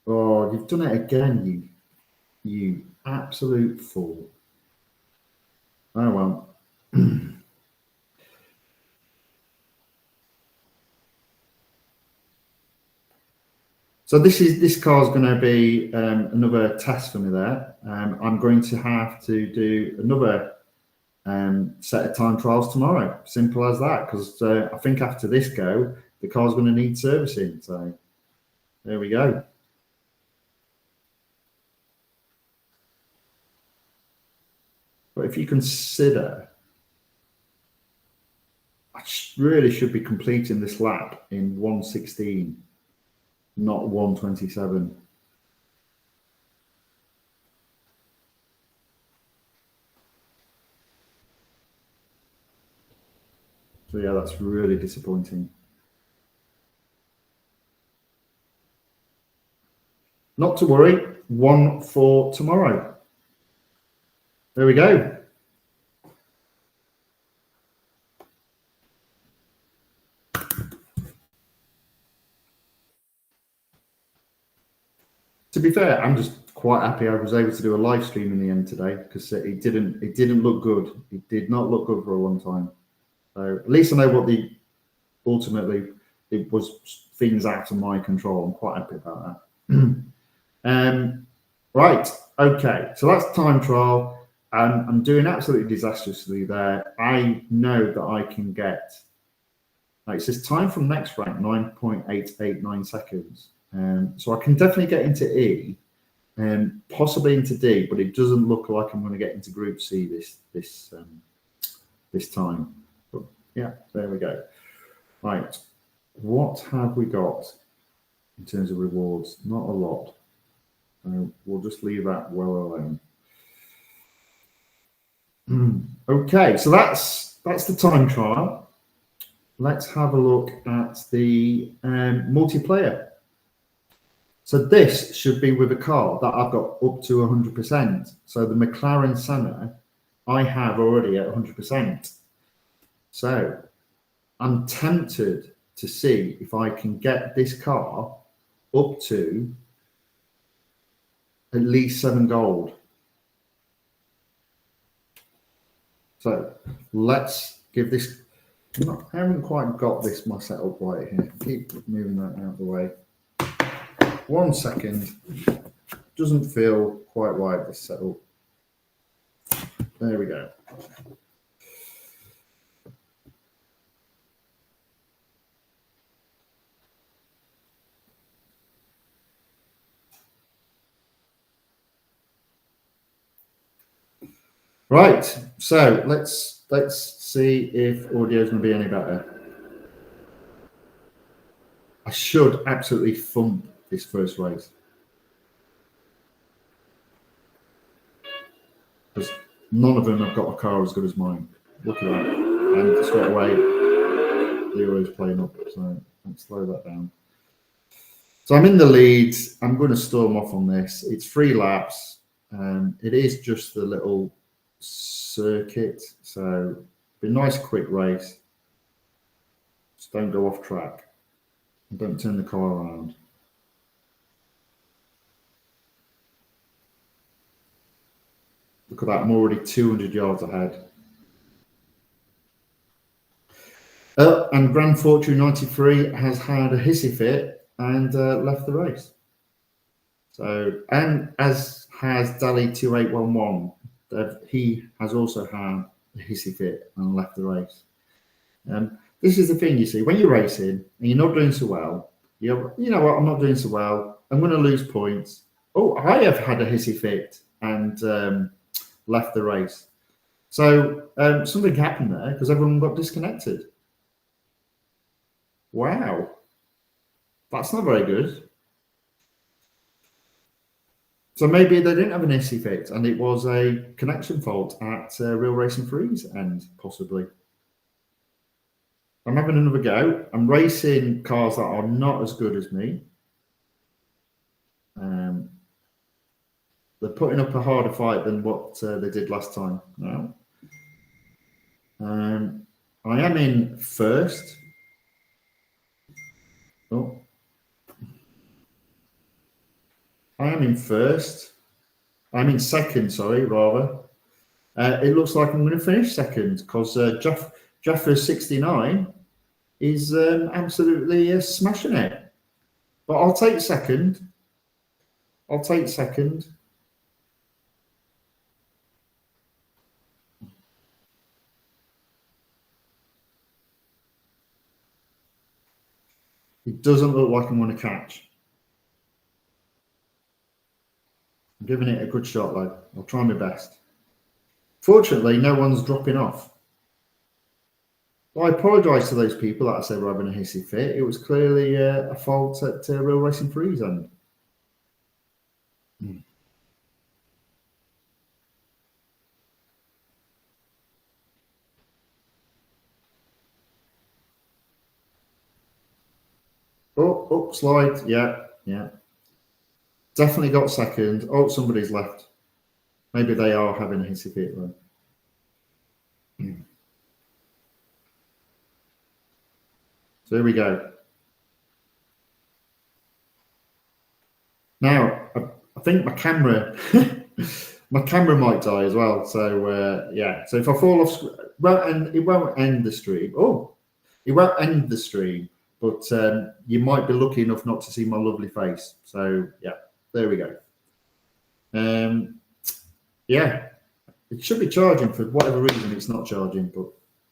oh, you've done it again, you absolute fool. Oh well. So this car is going to be another test for me there. I'm going to have to do another set of time trials tomorrow. Simple as that, because I think after this go, the car's going to need servicing. So there we go. But if you consider, I really should be completing this lap in 1:16. Not 1:27. So yeah, that's really disappointing. Not to worry, 1 for tomorrow. There we go. To be fair, I'm just quite happy I was able to do a live stream in the end today, because it didn't look good. It did not look good for a long time. So at least I know what ultimately it was things out of my control. I'm quite happy about that. Right, okay, so that's time trial. I'm doing absolutely disastrously there. I know that I can get, like it says, time from next rank 9.889 seconds. So I can definitely get into E and possibly into D, but it doesn't look like I'm going to get into Group C this time. But yeah, there we go. Right, what have we got in terms of rewards? Not a lot. We'll just leave that well alone. Okay, so that's the time trial. Let's have a look at the multiplayer. So this should be with a car that I've got up to 100%. So the McLaren Senna, I have already at 100%. So I'm tempted to see if I can get this car up to at least 7 gold. So let's give this. I haven't quite got this my setup right here. Keep moving that out of the way. 1 second. Doesn't feel quite right, this setup. There we go. Right, so let's see if audio is going to be any better. I should absolutely thump this first race, because none of them have got a car as good as mine. Look at that, and straight away the Euro's playing up. So let's slow that down. So I'm in the lead. I'm going to storm off on this. It's 3 laps. It is just the little circuit, so Be a nice quick race. Just don't go off track. And don't turn the car around. Look at that, I'm already 200 yards ahead. And Grand Fortune 93 has had a hissy fit and left the race. So, and as has Dali 2811, he has also had a hissy fit and left the race. This is the thing, you see, when you're racing and you're not doing so well, you know what, I'm not doing so well, I'm going to lose points. Oh, I have had a hissy fit and left the race. So something happened there because everyone got disconnected. Wow, that's not very good. So maybe they didn't have an hissy fit and it was a connection fault at Real Racing 3's end, possibly. I'm having another go. I'm racing cars that are not as good as me. They're putting up a harder fight than what they did last time. Now, I am in first. Oh, I am in first. I'm in second, sorry, rather. It looks like I'm going to finish second because Jaffer 69 is absolutely smashing it. But I'll take second. I'll take second. It doesn't look like I'm going to catch. I'm giving it a good shot, though. I'll try my best. Fortunately, no one's dropping off. Well, I apologise to those people that I said were having a hissy fit. It was clearly a fault at Real Racing 3's end. Oh, slide. Yeah. Definitely got second. Oh, somebody's left. Maybe they are having a hissy fit then. So here we go. Now, I think my camera, might die as well. So yeah. So if I fall off, it won't end the stream. Oh, it won't end the stream, but you might be lucky enough not to see my lovely face. So yeah, there we go. Yeah, it should be charging for whatever reason. It's not charging, but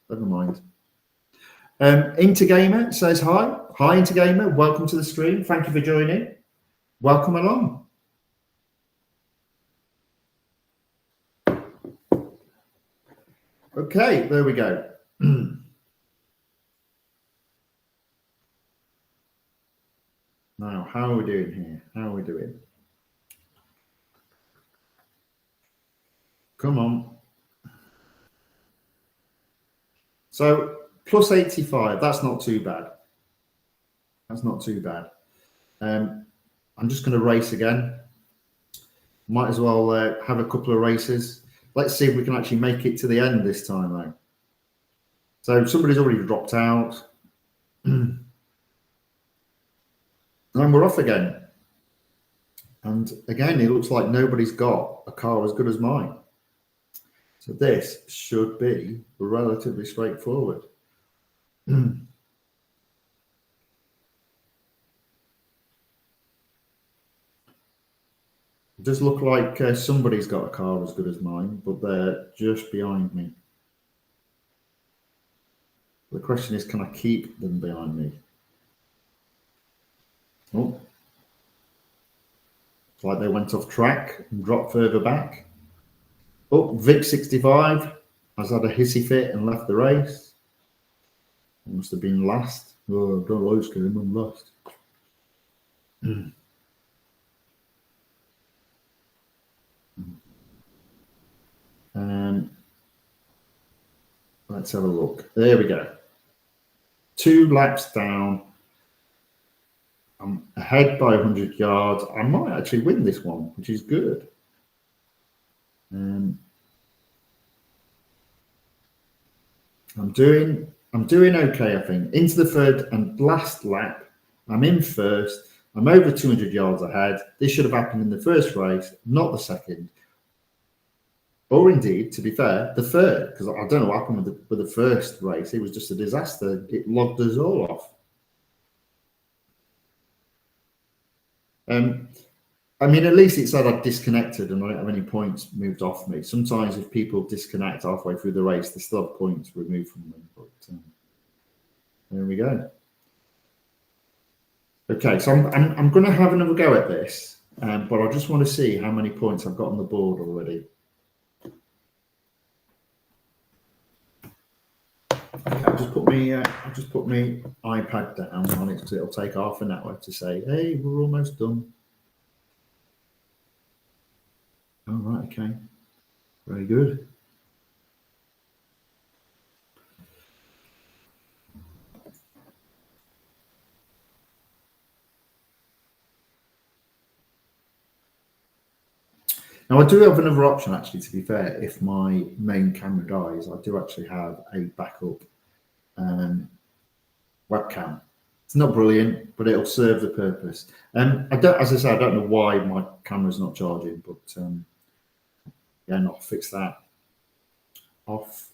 never mind. Intergamer says hi. Hi, Intergamer. Welcome to the stream. Thank you for joining. Welcome along. Okay, there we go. Now, how are we doing here? How are we doing? Come on. So, plus 85, that's not too bad. That's not too bad. I'm just going to race again. Might as well have a couple of races. Let's see if we can actually make it to the end this time, though. So somebody's already dropped out. And we're off again. And again, it looks like nobody's got a car as good as mine. So this should be relatively straightforward. It does look like somebody's got a car as good as mine, but they're just behind me. The question is, can I keep them behind me? Oh, it's like they went off track and dropped further back. Oh, Vic65 has had a hissy fit and left the race. He must have been last. Oh, don't lose him, I'm last. Let's have a look. There we go. 2 laps down. I'm ahead by 100 yards. I might actually win this one, which is good. I'm doing okay, I think. Into the third and last lap, I'm in first. I'm over 200 yards ahead. This should have happened in the first race, not the second. Or indeed, to be fair, the third, because I don't know what happened with the first race. It was just a disaster. It logged us all off. I mean, at least it said I'd disconnected and I don't have any points moved off me. Sometimes if people disconnect halfway through the race, they still have points removed from them. But there we go. Okay, so I'm going to have another go at this, but I just want to see how many points I've got on the board already. Okay, I'll just put my iPad down on it because it'll take half an hour to say, hey, we're almost done. All right, okay. Very good. Now, I do have another option, actually, to be fair. If my main camera dies, I do actually have a backup webcam. It's not brilliant, but it'll serve the purpose. As I say, I don't know why my camera's not charging, but yeah, not fix that. Off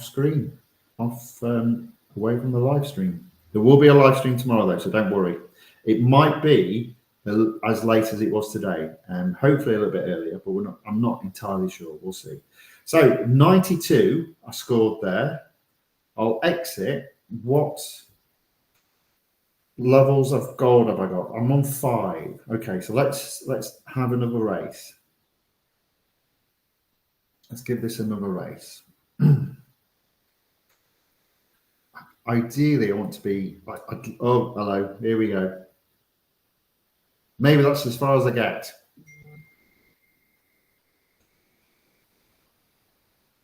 screen, away from the live stream. There will be a live stream tomorrow, though, so don't worry. It might be as late as it was today, and hopefully a little bit earlier, but I'm not entirely sure. We'll see. So 92, I scored there. I'll exit. What levels of gold have I got? I'm on 5. Okay, so let's have another race. Let's give this another race. Ideally, I want to be. Oh, hello. Here we go. Maybe that's as far as I get.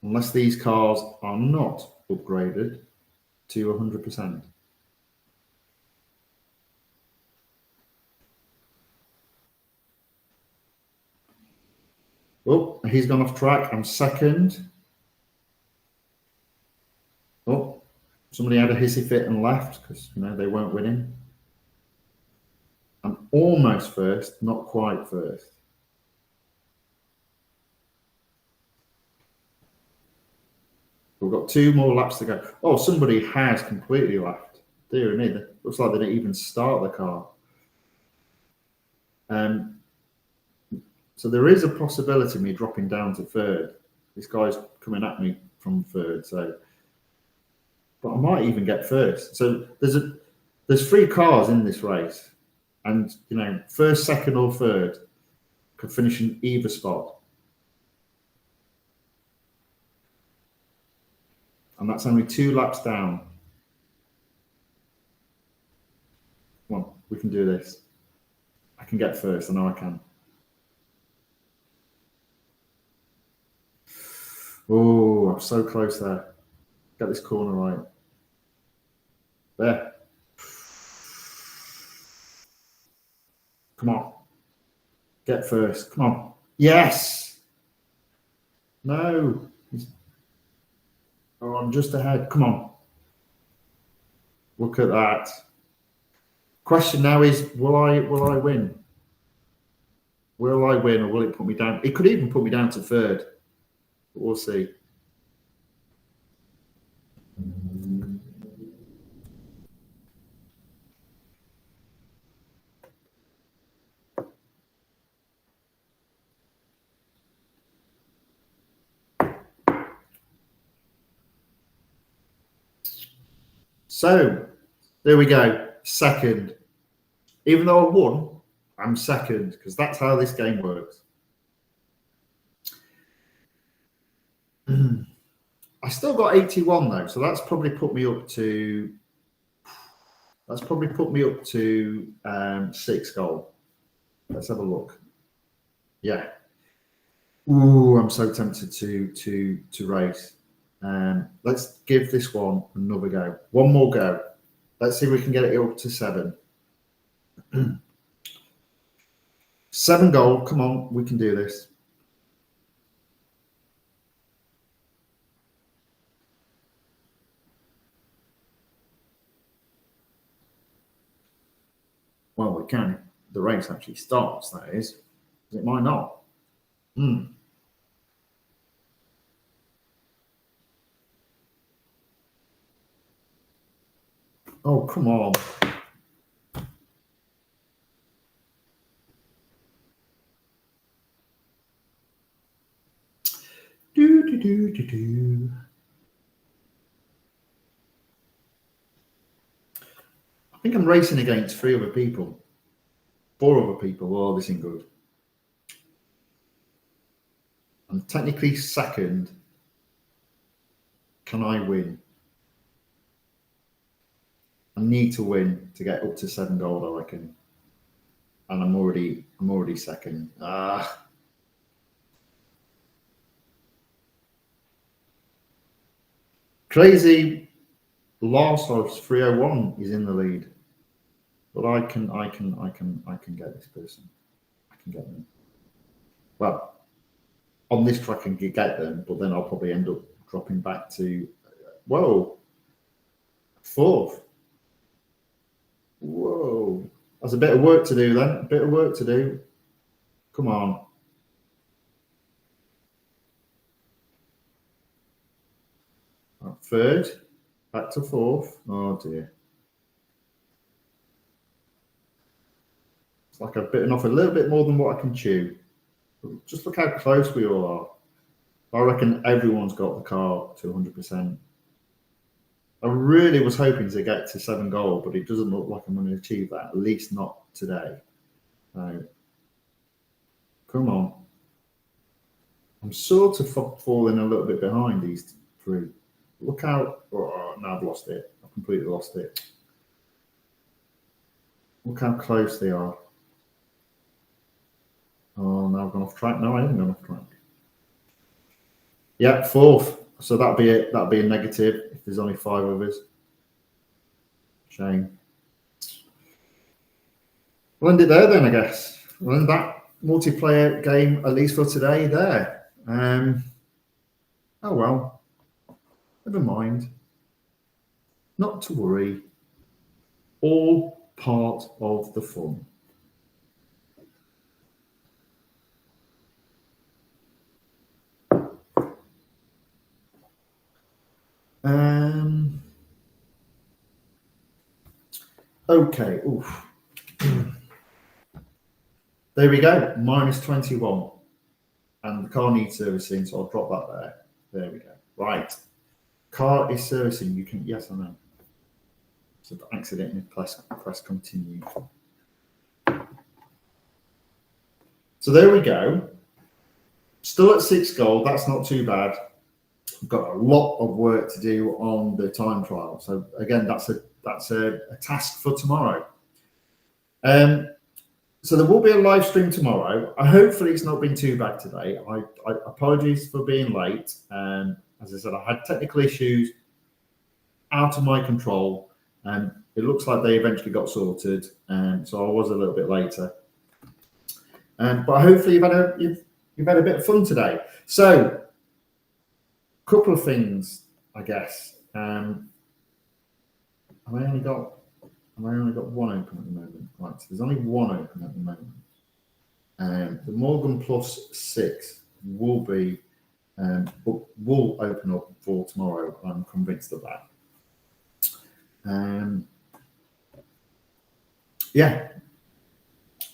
Unless these cars are not upgraded to 100%. Oh, he's gone off track. I'm second. Oh, somebody had a hissy fit and left because they weren't winning. I'm almost first, not quite first. We've got 2 more laps to go. Oh, somebody has completely left. Dear me, it looks like they didn't even start the car. So there is a possibility of me dropping down to third. This guy's coming at me from third, but I might even get first. So there's 3 cars in this race, and first, second, or third could finish in either spot. And that's only 2 laps down. Come on, we can do this. I can get first. I know I can. Oh, I'm so close there. Get this corner right. There. Come on. Get first. Come on. Yes. No. Oh, I'm just ahead. Come on. Look at that. Question now is, will I win? Will I win, or will it put me down? It could even put me down to third. But we'll see. So there we go. Second. Even though I won, I'm second because that's how this game works. I still got 81 though, so that's probably put me up to 6 gold. Let's have a look. Yeah. Ooh, I'm so tempted to race. Let's give this one another go. One more go. Let's see if we can get it up to 7. 7 gold. Come on, we can do this. the race actually starts, that is. It might not. Oh, come on. Do. I think I'm racing against 4 other people. Oh, this isn't good. I'm technically second. Can I win? I need to win to get up to 7 gold, I reckon. And I'm already second. Crazy Larsos 301 is in the lead. But I can get this person. I can get them. Well, on this track I can get them, but then I'll probably end up dropping back to 4th. Whoa. That's a bit of work to do then. A bit of work to do. Come on. Third. Back to 4th. Oh dear. It's like I've bitten off a little bit more than what I can chew. But just look how close we all are. I reckon everyone's got the car to 100%. I really was hoping to get to 7 gold, but it doesn't look like I'm going to achieve that, at least not today. So, come on. I'm sort of falling a little bit behind these 3. Look out. Oh, no, I've lost it. I've completely lost it. Look how close they are. Oh, now I've gone off track. No, I haven't gone off track. Yeah, 4th. So that'd be it. That'd be a negative if there's only 5 of us. Shame. We'll end it there then, I guess. We'll end that multiplayer game, at least for today, there. Oh well. Never mind. Not to worry. All part of the fun. Okay. Oof. There we go. -21. And the car needs servicing, so I'll drop that there. There we go. Right. Car is servicing. You can, yes, I know. So accidentally press continue. So there we go. Still at 6 gold. That's not too bad. I've got a lot of work to do on the time trial. So again, that's a task for tomorrow. So there will be a live stream tomorrow. Hopefully it's not been too bad today. I apologies for being late. As I said, I had technical issues out of my control, and it looks like they eventually got sorted. So I was a little bit later. But hopefully you've had a bit of fun today. So, a couple of things, I guess. Have I only got one open at the moment? Right, so there's only one open at the moment. The Morgan Plus 6 will be will open up for tomorrow. I'm convinced of that. Yeah.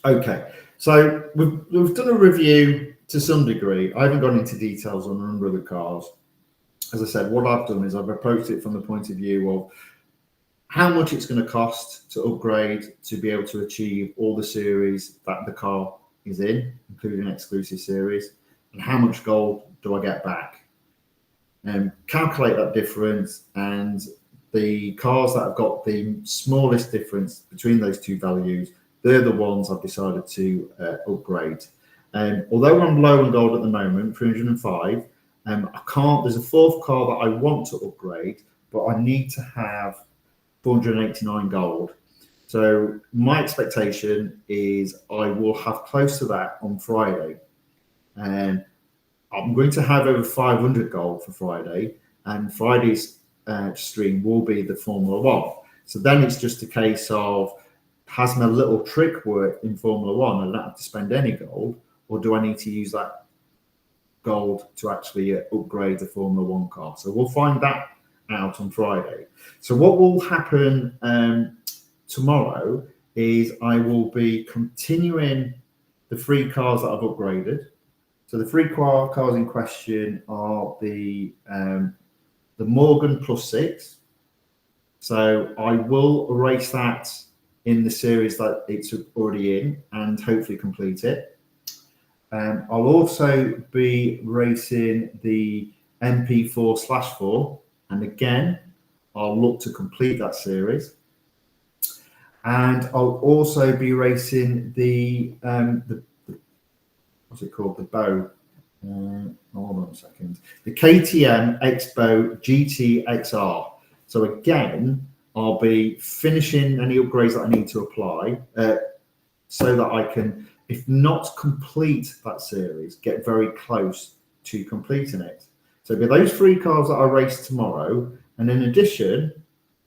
Okay. So we've done a review to some degree. I haven't gone into details on a number of the cars. As I said, what I've done is I've approached it from the point of view of how much it's going to cost to upgrade to be able to achieve all the series that the car is in, including exclusive series, and how much gold do I get back. Calculate that difference, and the cars that have got the smallest difference between those two values, they're the ones I've decided to upgrade. Although I'm low on gold at the moment, 305, I can't. There's a fourth car that I want to upgrade, but I need to have 489 gold. So my expectation is I will have close to that on Friday. And I'm going to have over 500 gold for Friday, and Friday's stream will be the Formula One. So then it's just a case of has my little trick work in Formula One? I don't have to spend any gold, or do I need to use that gold to actually upgrade the Formula One car? So we'll find that out on Friday. So what will happen tomorrow is I will be continuing the 3 cars that I've upgraded. So the 3 cars in question are the Morgan +6. So I will race that in the series that it's already in and hopefully complete it. I'll also be racing the MP4/4, and again, I'll look to complete that series. And I'll also be racing the what's it called? The Bow. Hold on a second. The KTM X-Bow GT XR. So again, I'll be finishing any upgrades that I need to apply so that I can, if not complete that series, get very close to completing it. So with those 3 cars that I race tomorrow, and in addition,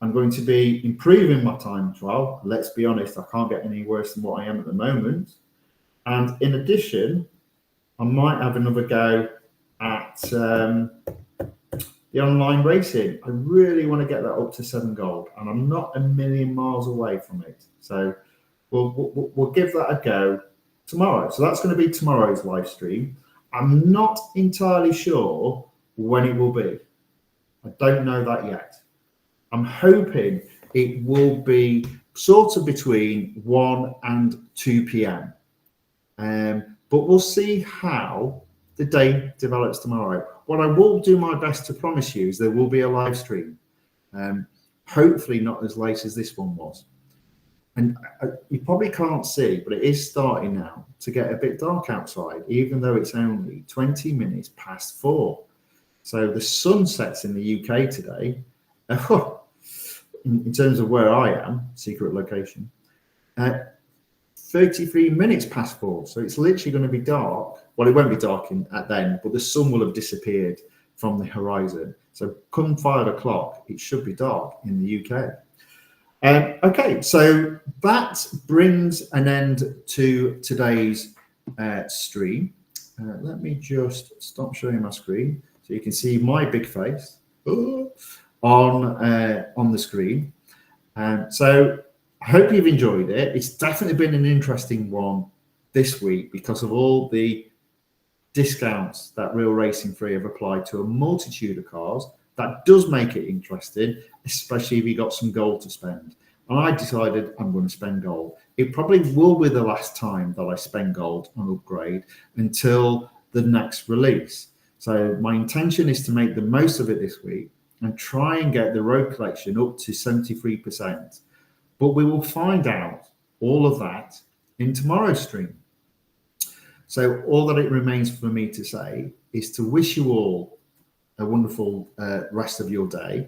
I'm going to be improving my time as well. Let's be honest, I can't get any worse than what I am at the moment. And in addition, I might have another go at the online racing. I really want to get that up to 7 gold, and I'm not a million miles away from it. So we'll give that a go tomorrow. So that's going to be tomorrow's live stream. I'm not entirely sure when it will be. I don't know that yet. I'm hoping it will be sort of between 1 and 2 p.m. But we'll see how the day develops tomorrow. What I will do my best to promise you is there will be a live stream. Hopefully not as late as this one was. And you probably can't see, but it is starting now to get a bit dark outside, even though it's only 20 minutes past 4. So the sun sets in the UK today, in terms of where I am, secret location, 33 minutes past 4. So it's literally going to be dark. Well, it won't be dark at then, but the sun will have disappeared from the horizon. So come 5 o'clock, it should be dark in the UK. Okay, so that brings an end to today's stream. Let me just stop showing my screen so you can see my big face on the screen. So I hope you've enjoyed it. It's definitely been an interesting one this week because of all the discounts that Real Racing Free have applied to a multitude of cars. That does make it interesting, especially if you got some gold to spend. And I decided I'm going to spend gold. It probably will be the last time that I spend gold on upgrade until the next release. So my intention is to make the most of it this week and try and get the road collection up to 73%. But we will find out all of that in tomorrow's stream. So all that it remains for me to say is to wish you all a wonderful rest of your day,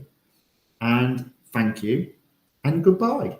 and thank you and goodbye.